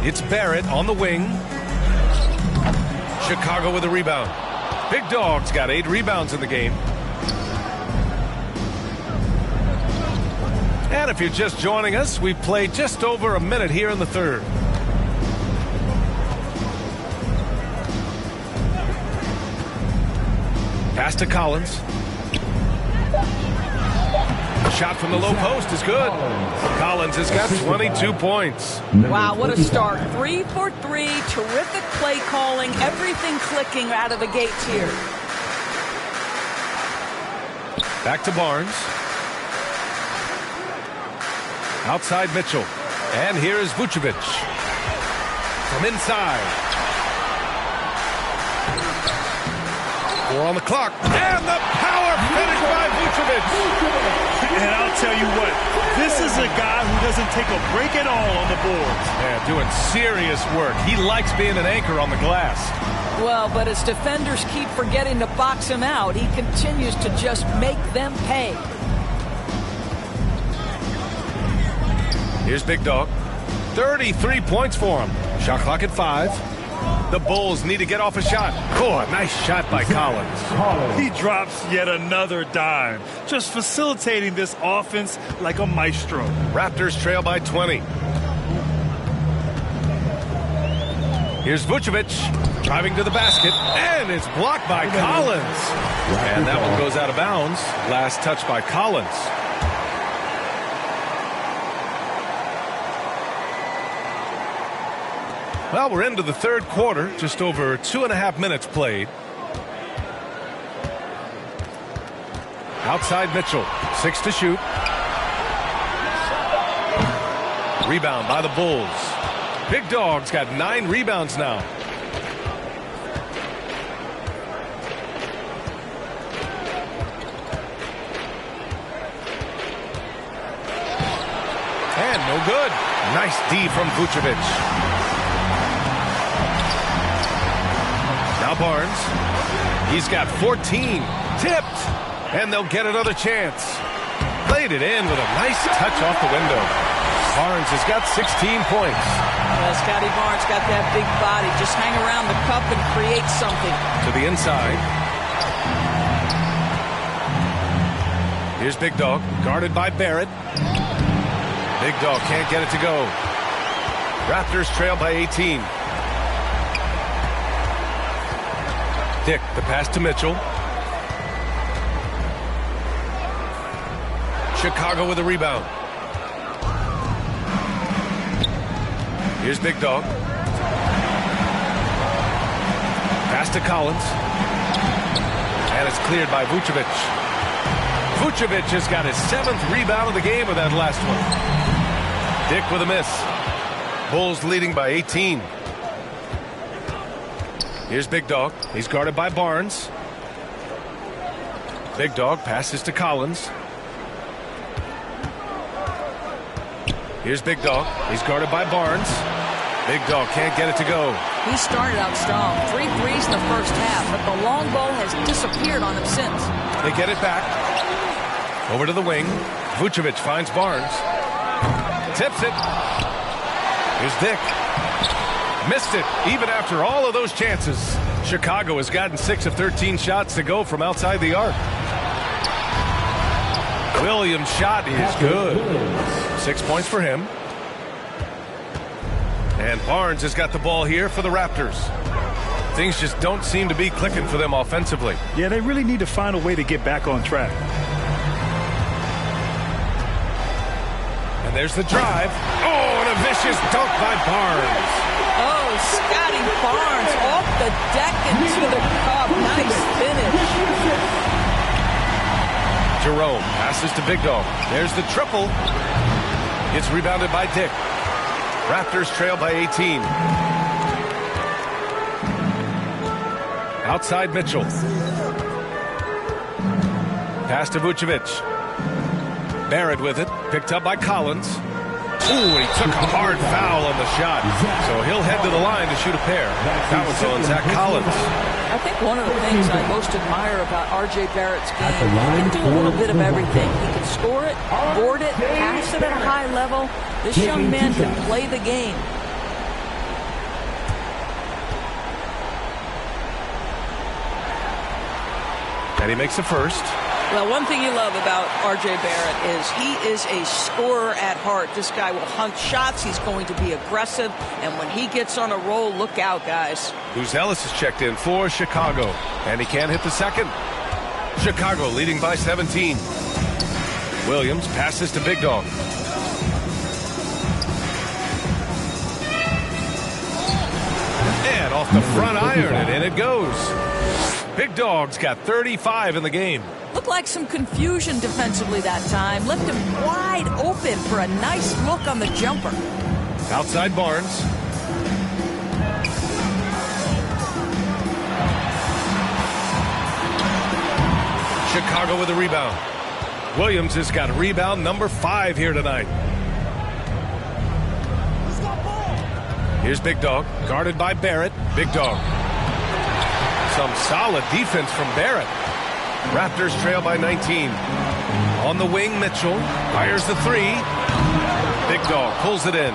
It's Barrett on the wing. Chicago with a rebound. Big Dog's got 8 rebounds in the game. And if you're just joining us, we've played just over a minute here in the third. Pass to Collins. Shot from the low post is good. Collins has got 22 points. Wow, what a start. 3 for 3. Terrific play calling. Everything clicking out of the gates here. Back to Barnes. Outside Mitchell. And here is Vucevic. From inside. 4 on the clock. And the power finish by Vucevic. And I'll tell you what, this is a guy who doesn't take a break at all on the boards. Yeah, doing serious work. He likes being an anchor on the glass. Well, but as defenders keep forgetting to box him out, he continues to just make them pay. Here's Big Dog. 33 points for him. Shot clock at 5. The Bulls need to get off a shot. Oh, a nice shot by Collins. He drops yet another dime, just facilitating this offense like a maestro. Raptors trail by 20. Here's Vucevic driving to the basket, and it's blocked by Collins. And that one goes out of bounds. Last touch by Collins. Well, we're into the third quarter, just over 2.5 minutes played. Outside Mitchell, 6 to shoot. Rebound by the Bulls. Big Dog's got 9 rebounds now. And no good. Nice D from Vucevic. Now Barnes. He's got 14. Tipped. And they'll get another chance. Played it in with a nice touch off the window. Barnes has got 16 points. Well, Scotty Barnes got that big body. Just hang around the cup and create something. To the inside. Here's Big Dog, guarded by Barrett. Big Dog can't get it to go. Raptors trail by 18. Dick, the pass to Mitchell. Chicago with a rebound. Here's Big Dog. Pass to Collins. And it's cleared by Vucevic. Vucevic has got his 7th rebound of the game with that last one. Dick with a miss. Bulls leading by 18. Here's Big Dog. He's guarded by Barnes. Big Dog passes to Collins. Here's Big Dog. He's guarded by Barnes. Big Dog can't get it to go. He started out strong. 3 threes in the first half, but the long ball has disappeared on him since. They get it back. Over to the wing. Vucevic finds Barnes. Tips it. Here's Dick. Missed it, even after all of those chances. Chicago has gotten 6 of 13 shots to go from outside the arc. Williams' shot is good. 6 points for him. And Barnes has got the ball here for the Raptors. Things just don't seem to be clicking for them offensively. Yeah, they really need to find a way to get back on track. And there's the drive. Oh, and a vicious dunk by Barnes. Oh, Scotty Barnes off the deck into the cup. Nice finish. Jerome passes to Big Dog. There's the triple. It's rebounded by Dick. Raptors trail by 18. Outside Mitchell. Pass to Vucevic. Barrett with it. Picked up by Collins. Ooh, he took a hard foul on the shot. So he'll head to the line to shoot a pair. That was on Zach Collins. I think one of the things I most admire about R.J. Barrett's game, he can do a little bit of everything. He can score it, board it, pass it at a high level. This young man can play the game. And he makes the first. Well, one thing you love about R.J. Barrett is he is a scorer at heart. This guy will hunt shots. He's going to be aggressive. And when he gets on a roll, look out, guys. Luz Ellis is checked in for Chicago. And he can't hit the second. Chicago leading by 17. Williams passes to Big Dog. And off the front iron, and in it goes. Big Dog's got 35 in the game. Looked like some confusion defensively that time. Left him wide open for a nice look on the jumper. Outside Barnes. Chicago with a rebound. Williams has got rebound number 5 here tonight. Here's Big Dog, guarded by Barrett. Big Dog. Some solid defense from Barrett. Raptors trail by 19. On the wing, Mitchell fires the 3. Big Dog pulls it in.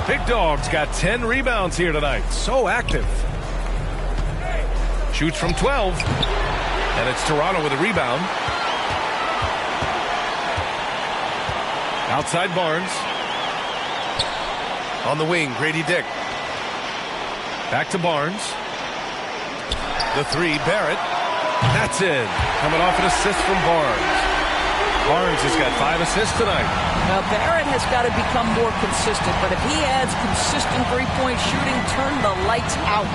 Big Dog's got 10 rebounds here tonight. So active. Shoots from 12. And it's Toronto with a rebound. Outside Barnes. On the wing, Grady Dick. Back to Barnes. The 3, Barrett. That's in. Coming off an assist from Barnes. Barnes has got 5 assists tonight. Now, Barrett has got to become more consistent, but if he adds consistent three-point shooting, turn the lights out.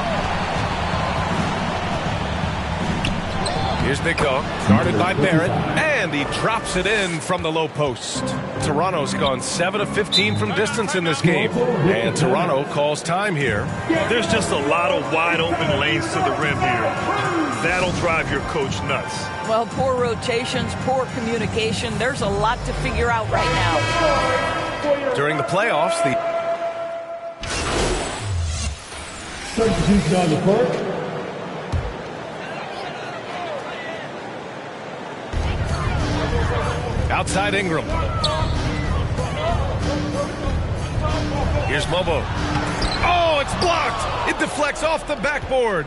Here's Big Dog, guarded by Barrett, and he drops it in from the low post. Toronto's gone 7 of 15 from distance in this game, and Toronto calls time here. There's just a lot of wide open lanes to the rim here. That'll drive your coach nuts. Well, poor rotations, poor communication. There's a lot to figure out right now. During the playoffs, the substitution on the court. outside Ingram. Here's Mobo. Oh, it's blocked. It deflects off the backboard.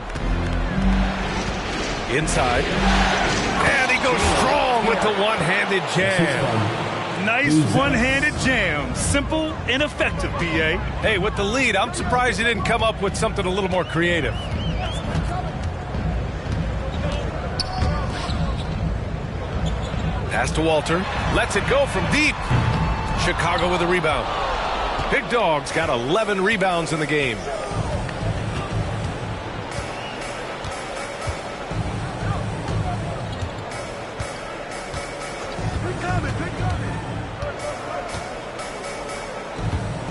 Inside. And he goes strong with the one-handed jam. Nice one-handed jam. Simple and effective, B.A. Hey, with the lead, I'm surprised he didn't come up with something a little more creative. Pass to Walter. Lets it go from deep. Chicago with a rebound. Big Dog's got 11 rebounds in the game.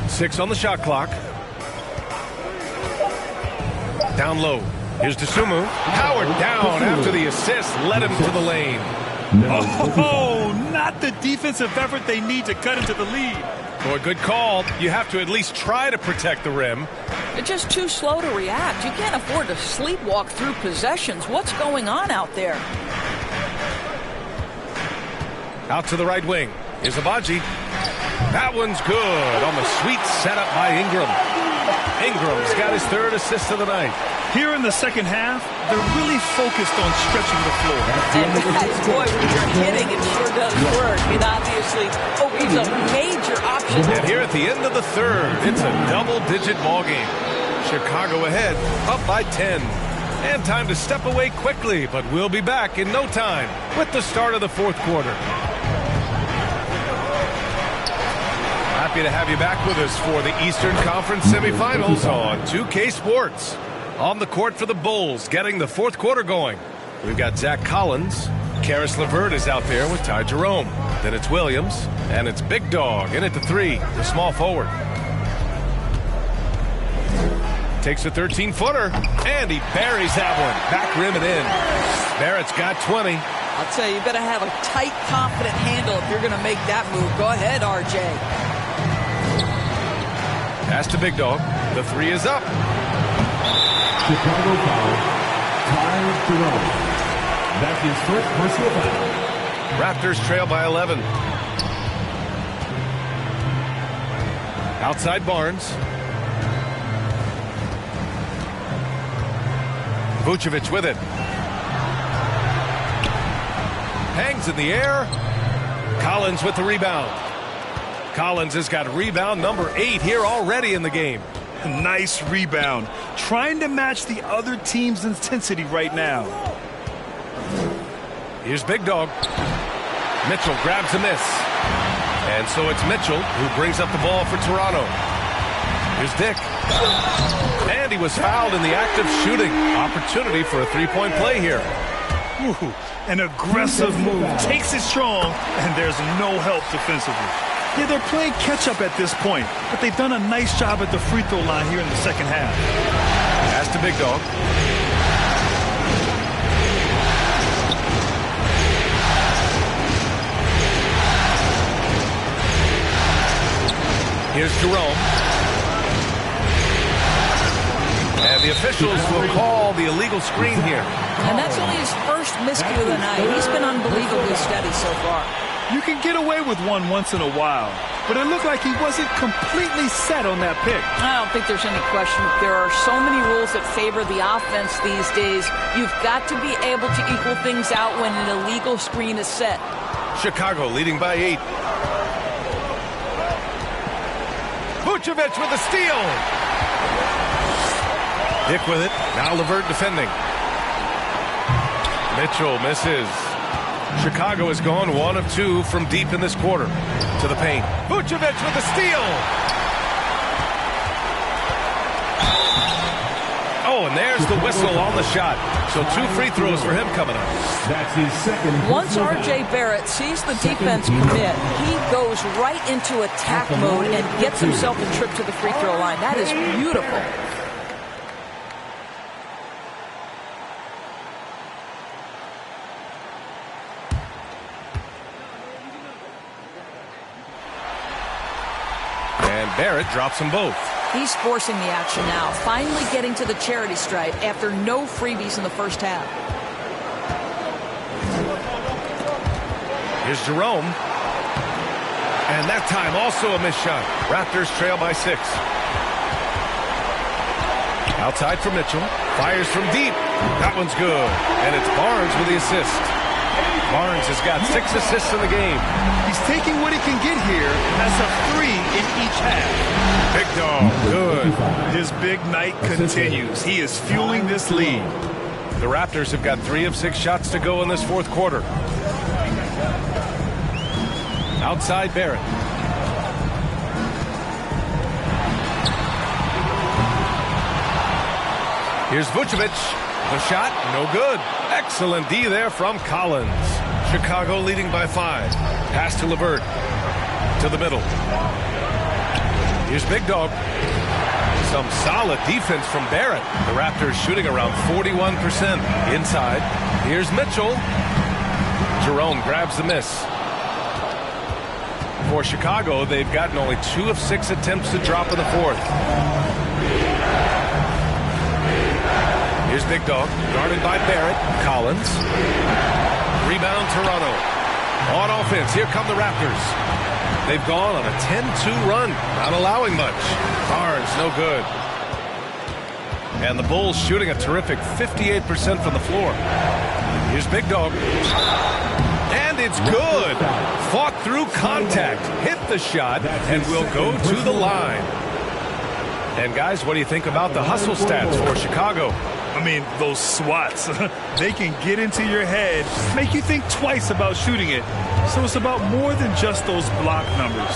Six on the shot clock. Down low. Here's Dosunmu. Howard down after the assist led him to the lane. Oh, not the defensive effort they need to cut into the lead. Boy, good call. You have to at least try to protect the rim. They're just too slow to react. You can't afford to sleepwalk through possessions. What's going on out there? Out to the right wing. Here's Agbaji. That one's good on the sweet setup by Ingram. Ingram's got his third assist of the night. Here in the second half, they're really focused on stretching the floor. And guys, boy, when you're hitting, it sure does work. It obviously opens up major options. And here at the end of the third, it's a double-digit ball game. Chicago ahead, up by 10. And time to step away quickly, but we'll be back in no time with the start of the fourth quarter. Happy to have you back with us for the Eastern Conference semifinals on 2K Sports. On the court for the Bulls, getting the fourth quarter going. We've got Zach Collins. Caris LeVert is out there with Ty Jerome. Then it's Williams, and it's Big Dog in at the three, the small forward. Takes a 13-footer, and he buries that one. Back rim and in. Barrett's got 20. I'll tell you, you better have a tight, confident handle if you're going to make that move. Go ahead, RJ. Pass to Big Dog. The three is up. Chicago foul. Ty Jerome. That's his first personal foul. Raptors trail by 11. Outside Barnes. Vucevic with it. Hangs in the air. Collins with the rebound. Collins has got rebound number 8 here already in the game. Nice rebound. Trying to match the other team's intensity right now. Here's Big Dog. Mitchell grabs a miss. And so it's Mitchell who brings up the ball for Toronto. Here's Dick. And he was fouled in the act of shooting. Opportunity for a three-point play here. Ooh, an aggressive move. Takes it strong, and there's no help defensively. Yeah, they're playing catch-up at this point, but they've done a nice job at the free throw line here in the second half. Pass to Big Dog. Here's Jerome. And the officials will call the illegal screen here. And that's only his first miscue of the night. He's been unbelievably steady so far. You can get away with one once in a while, but it looked like he wasn't completely set on that pick. I don't think there's any question. There are so many rules that favor the offense these days. You've got to be able to equal things out when an illegal screen is set. Chicago leading by 8. Vucevic with a steal. Dick with it. Now LeVert defending. Mitchell misses. Chicago has gone 1 of 2 from deep in this quarter. To the paint. Vucevic with a steal. Oh, and there's the whistle on the shot. So 2 free throws for him coming up. That's his second. Once R.J. Barrett sees the defense commit, he goes right into attack mode and gets himself a trip to the free throw line. That is beautiful. Barrett drops them both. He's forcing the action now, finally getting to the charity stripe after no freebies in the first half. Here's Jerome. And that time also a missed shot. Raptors trail by 6. Outside for Mitchell. Fires from deep. That one's good. And it's Barnes with the assist. Barnes has got 6 assists in the game. He's taking what he can get here. That's a 3 in each half. Big Dog, good. His big night continues. He is fueling this lead. The Raptors have got 3 of 6 shots to go in this fourth quarter. Outside Barrett. Here's Vucevic. The shot, no good. Excellent D there from Collins. Chicago leading by 5. Pass to LeVert. To the middle. Here's Big Dog. Some solid defense from Barrett. The Raptors shooting around 41% inside. Here's Mitchell. Jerome grabs the miss. For Chicago, they've gotten only 2 of 6 attempts to drop in the fourth. Here's Big Dog, guarded by Barrett. Collins. Rebound Toronto. On offense, here come the Raptors. They've gone on a 10-2 run, not allowing much. Barnes, no good. And the Bulls shooting a terrific 58% from the floor. Here's Big Dog. And it's good. Fought through contact, hit the shot, and will go to the line. And guys, what do you think about the hustle stats for Chicago? I mean, those swats, they can get into your head, make you think twice about shooting it. So it's about more than just those block numbers.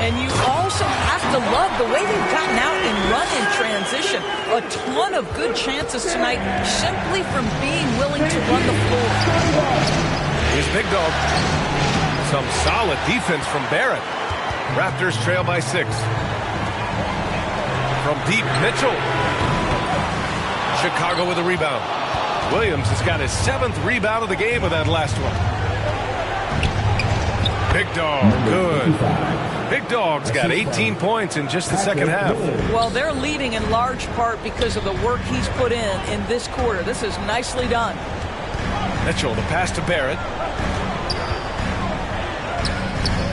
And you also have to love the way they've gotten out and run in transition. A ton of good chances tonight simply from being willing to run the floor. Here's Big Dog. Some solid defense from Barrett. Raptors trail by 6. From deep, Mitchell. Chicago with a rebound. Williams has got his 7th rebound of the game with that last one. Big Dog, good. Big Dog's got 18 points in just the second half. Well, they're leading in large part because of the work he's put in this quarter. This is nicely done. Mitchell, the pass to Barrett.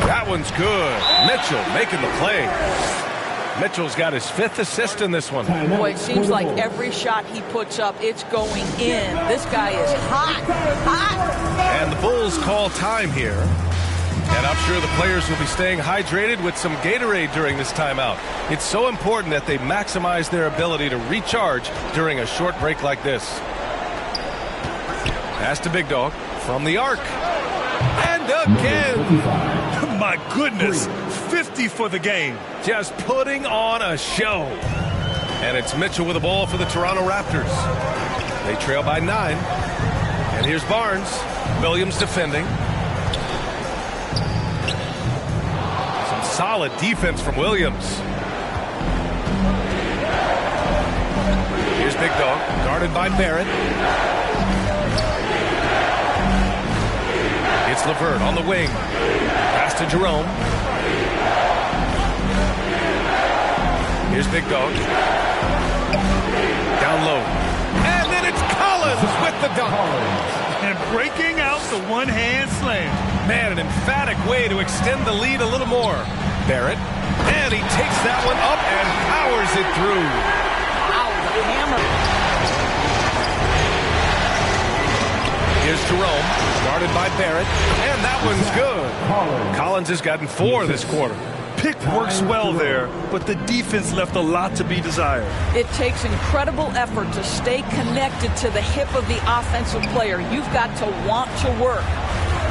That one's good. Mitchell making the play. Mitchell's got his 5th assist in this one. Boy, it seems like every shot he puts up, it's going in. This guy is hot, hot. And the Bulls call time here. And I'm sure the players will be staying hydrated with some Gatorade during this timeout. It's so important that they maximize their ability to recharge during a short break like this. Pass to Big Dog from the arc. And again. My goodness, 50 for the game. Just putting on a show. And it's Mitchell with the ball for the Toronto Raptors. They trail by 9. And here's Barnes. Williams defending. Some solid defense from Williams. Here's Big Dog, guarded by Barrett. It's LeVert on the wing. Pass to Jerome. Here's Big Dog. Down low. And then it's Collins with the dunk. And breaking out the one-hand slam. Man, an emphatic way to extend the lead a little more. Barrett. And he takes that one up and powers it through. Wow, the hammer. Here's Jerome, guarded by Barrett, and that one's good. Collins has gotten 4 this quarter. Pick works well there, but the defense left a lot to be desired. It takes incredible effort to stay connected to the hip of the offensive player. You've got to want to work.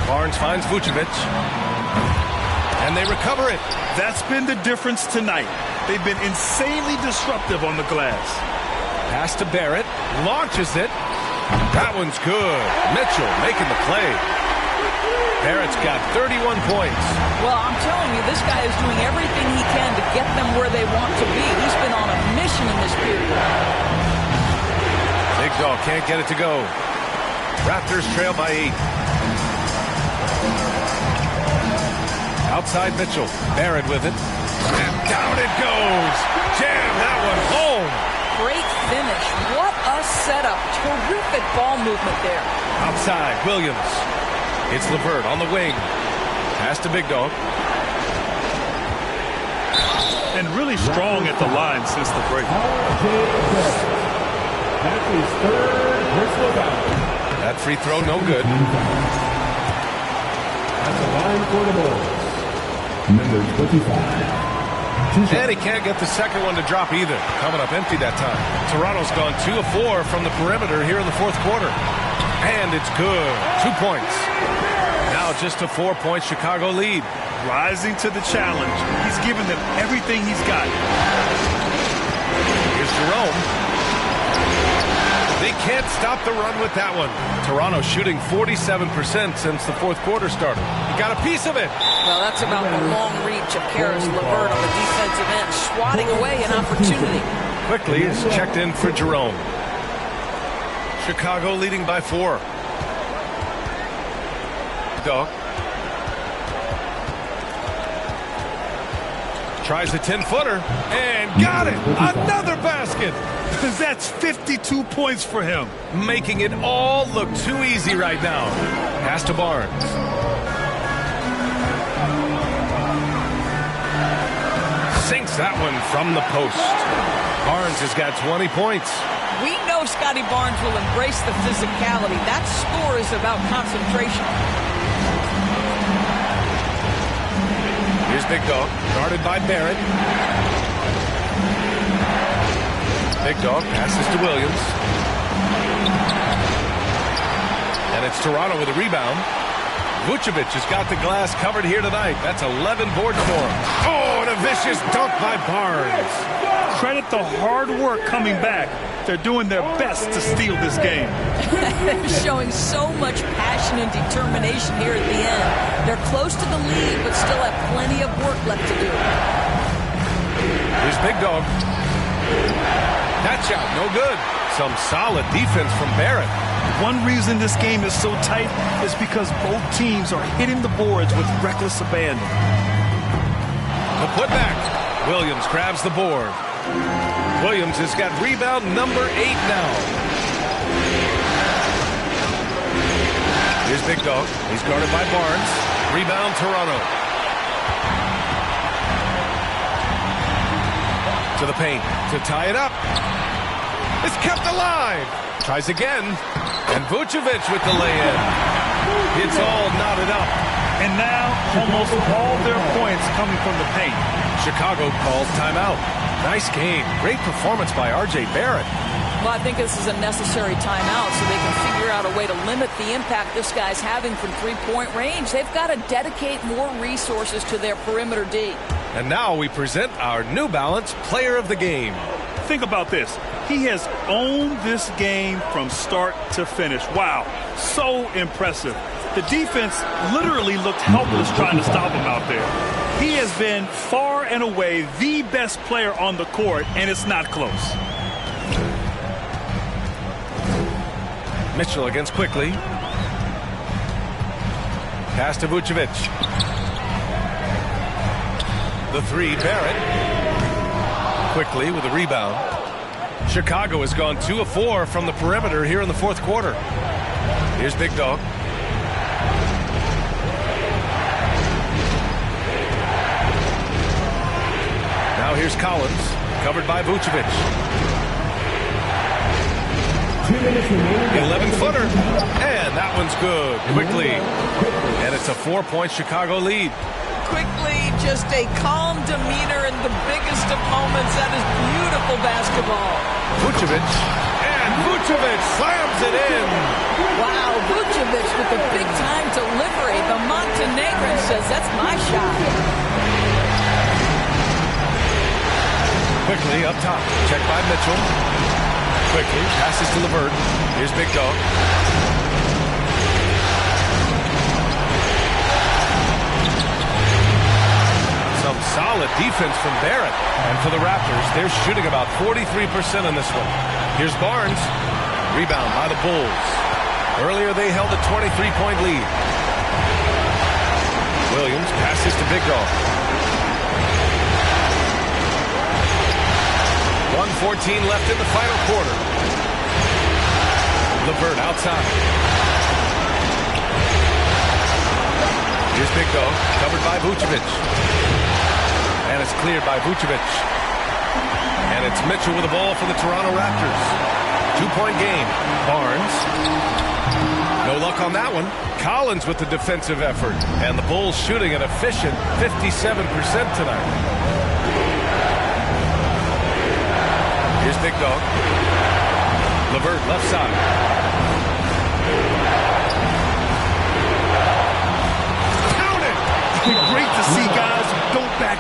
Barnes finds Vucevic, and they recover it. That's been the difference tonight. They've been insanely disruptive on the glass. Pass to Barrett, launches it. That one's good. Mitchell making the play. Barrett's got 31 points. Well, I'm telling you, this guy is doing everything he can to get them where they want to be. He's been on a mission in this period. Big Dog can't get it to go. Raptors trail by 8. Outside Mitchell. Barrett with it. And down it goes. Jam that one home. Great finish. What a setup. Terrific ball movement there. Outside, Williams. It's LeVert on the wing. Pass to Big Dog. And really strong at the line since the break. That is 3rd personal foul. That free throw, no good. At the line for the Bulls, number 25. And he can't get the second one to drop either. Coming up empty that time. Toronto's gone 2 of 4 from the perimeter here in the fourth quarter. And it's good. 2 points. Now just a 4-point Chicago lead. rising to the challenge. He's given them everything he's got. Here's Jerome. They can't stop the run with that one. Toronto shooting 47% since the fourth quarter started. He got a piece of it. Well, that's about the long reach of Karis LeVert on the defensive end, swatting away an opportunity. Quickly is checked in for Jerome. Chicago leading by 4. Dog. Tries a 10-footer and got it. Another basket. That's 52 points for him. Making it all look too easy right now. Pass to Barnes. Sinks that one from the post. Barnes has got 20 points. We know Scotty Barnes will embrace the physicality. That score is about concentration. Here's Big Dog, guarded by Barrett. Big Dog passes to Williams. And it's Toronto with a rebound. Vucevic has got the glass covered here tonight. That's 11 boards for him. Oh, and a vicious dunk by Barnes. Credit the hard work coming back. They're doing their best to steal this game. They're showing so much passion and determination here at the end. They're close to the lead, but still have plenty of work left to do. Here's Big Dog. That shot, no good. Some solid defense from Barrett. One reason this game is so tight is because both teams are hitting the boards with reckless abandon. The putback. Williams grabs the board. Williams has got rebound number 8 now. Here's Big Dog. He's guarded by Barnes. Rebound Toronto. To the paint to tie it up. It's kept alive. Tries again. And Vucevic with the lay-in. It's all knotted up. And now almost all their points coming from the paint. Chicago calls timeout. Nice game. Great performance by R.J. Barrett. Well, I think this is a necessary timeout so they can figure out a way to limit the impact this guy's having from three-point range. They've got to dedicate more resources to their perimeter D. And now we present our New Balance Player of the Game. Think about this. He has owned this game from start to finish. Wow, so impressive. The defense literally looked helpless trying to stop him out there. He has been far and away the best player on the court, and it's not close. Mitchell against Quickly. Pass to Vucevic. The 3, Barrett. Quickly with a rebound. Chicago has gone 2 of 4 from the perimeter here in the fourth quarter. Here's Big Dog. Now here's Collins, covered by Vucevic. 11-footer, and that one's good. Quickly, and it's a 4-point Chicago lead. Quickly, just a calm demeanor in the biggest of moments. That is beautiful basketball. Vucevic, and Vucevic slams it in. Wow, Vucevic with the big-time delivery. The Montenegrin says, that's my shot. Quickly up top, checked by Mitchell. Quickly passes to LeVert. Here's Big Dog. Some solid defense from Barrett. And for the Raptors, they're shooting about 43% in this one. Here's Barnes. Rebound by the Bulls. Earlier they held a 23-point lead. Williams passes to Big Dog. 1:14 left in the final quarter. LeVert outside. Here's Big Dog, covered by Vucevic. And it's cleared by Vucevic. And it's Mitchell with the ball for the Toronto Raptors. 2-point game. Barnes. No luck on that one. Collins with the defensive effort. And the Bulls shooting an efficient 57% tonight. Here's Big Dog. LeVert left side. Great to see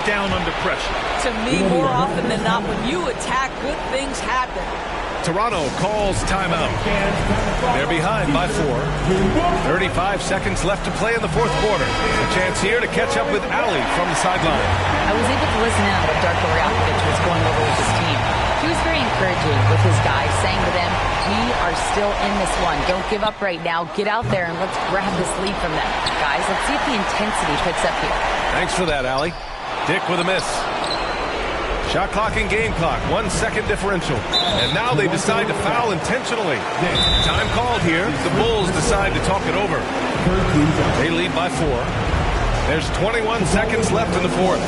down under pressure. To me, more often than not, when you attack, good things happen. Toronto calls timeout. They're behind by 4. 35 seconds left to play in the fourth quarter. A chance here to catch up with Ali from the sideline. I was able to listen in on what Darko Rajakovic was going over with his team. He was very encouraging with his guys, saying to them, we are still in this one. Don't give up right now. Get out there and let's grab this lead from them. Guys, let's see if the intensity picks up here. Thanks for that, Ali. Dick with a miss. Shot clock and game clock, 1 second differential. And now they decide to foul intentionally. Time called here. The Bulls decide to talk it over. They lead by 4. There's 21 seconds left in the fourth.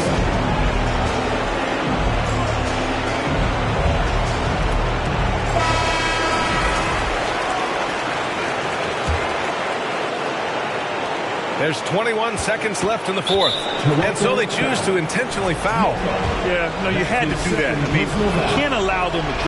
There's 21 seconds left in the fourth. And so they choose to intentionally foul. Yeah, no, you had to do that. I mean, you can't allow them to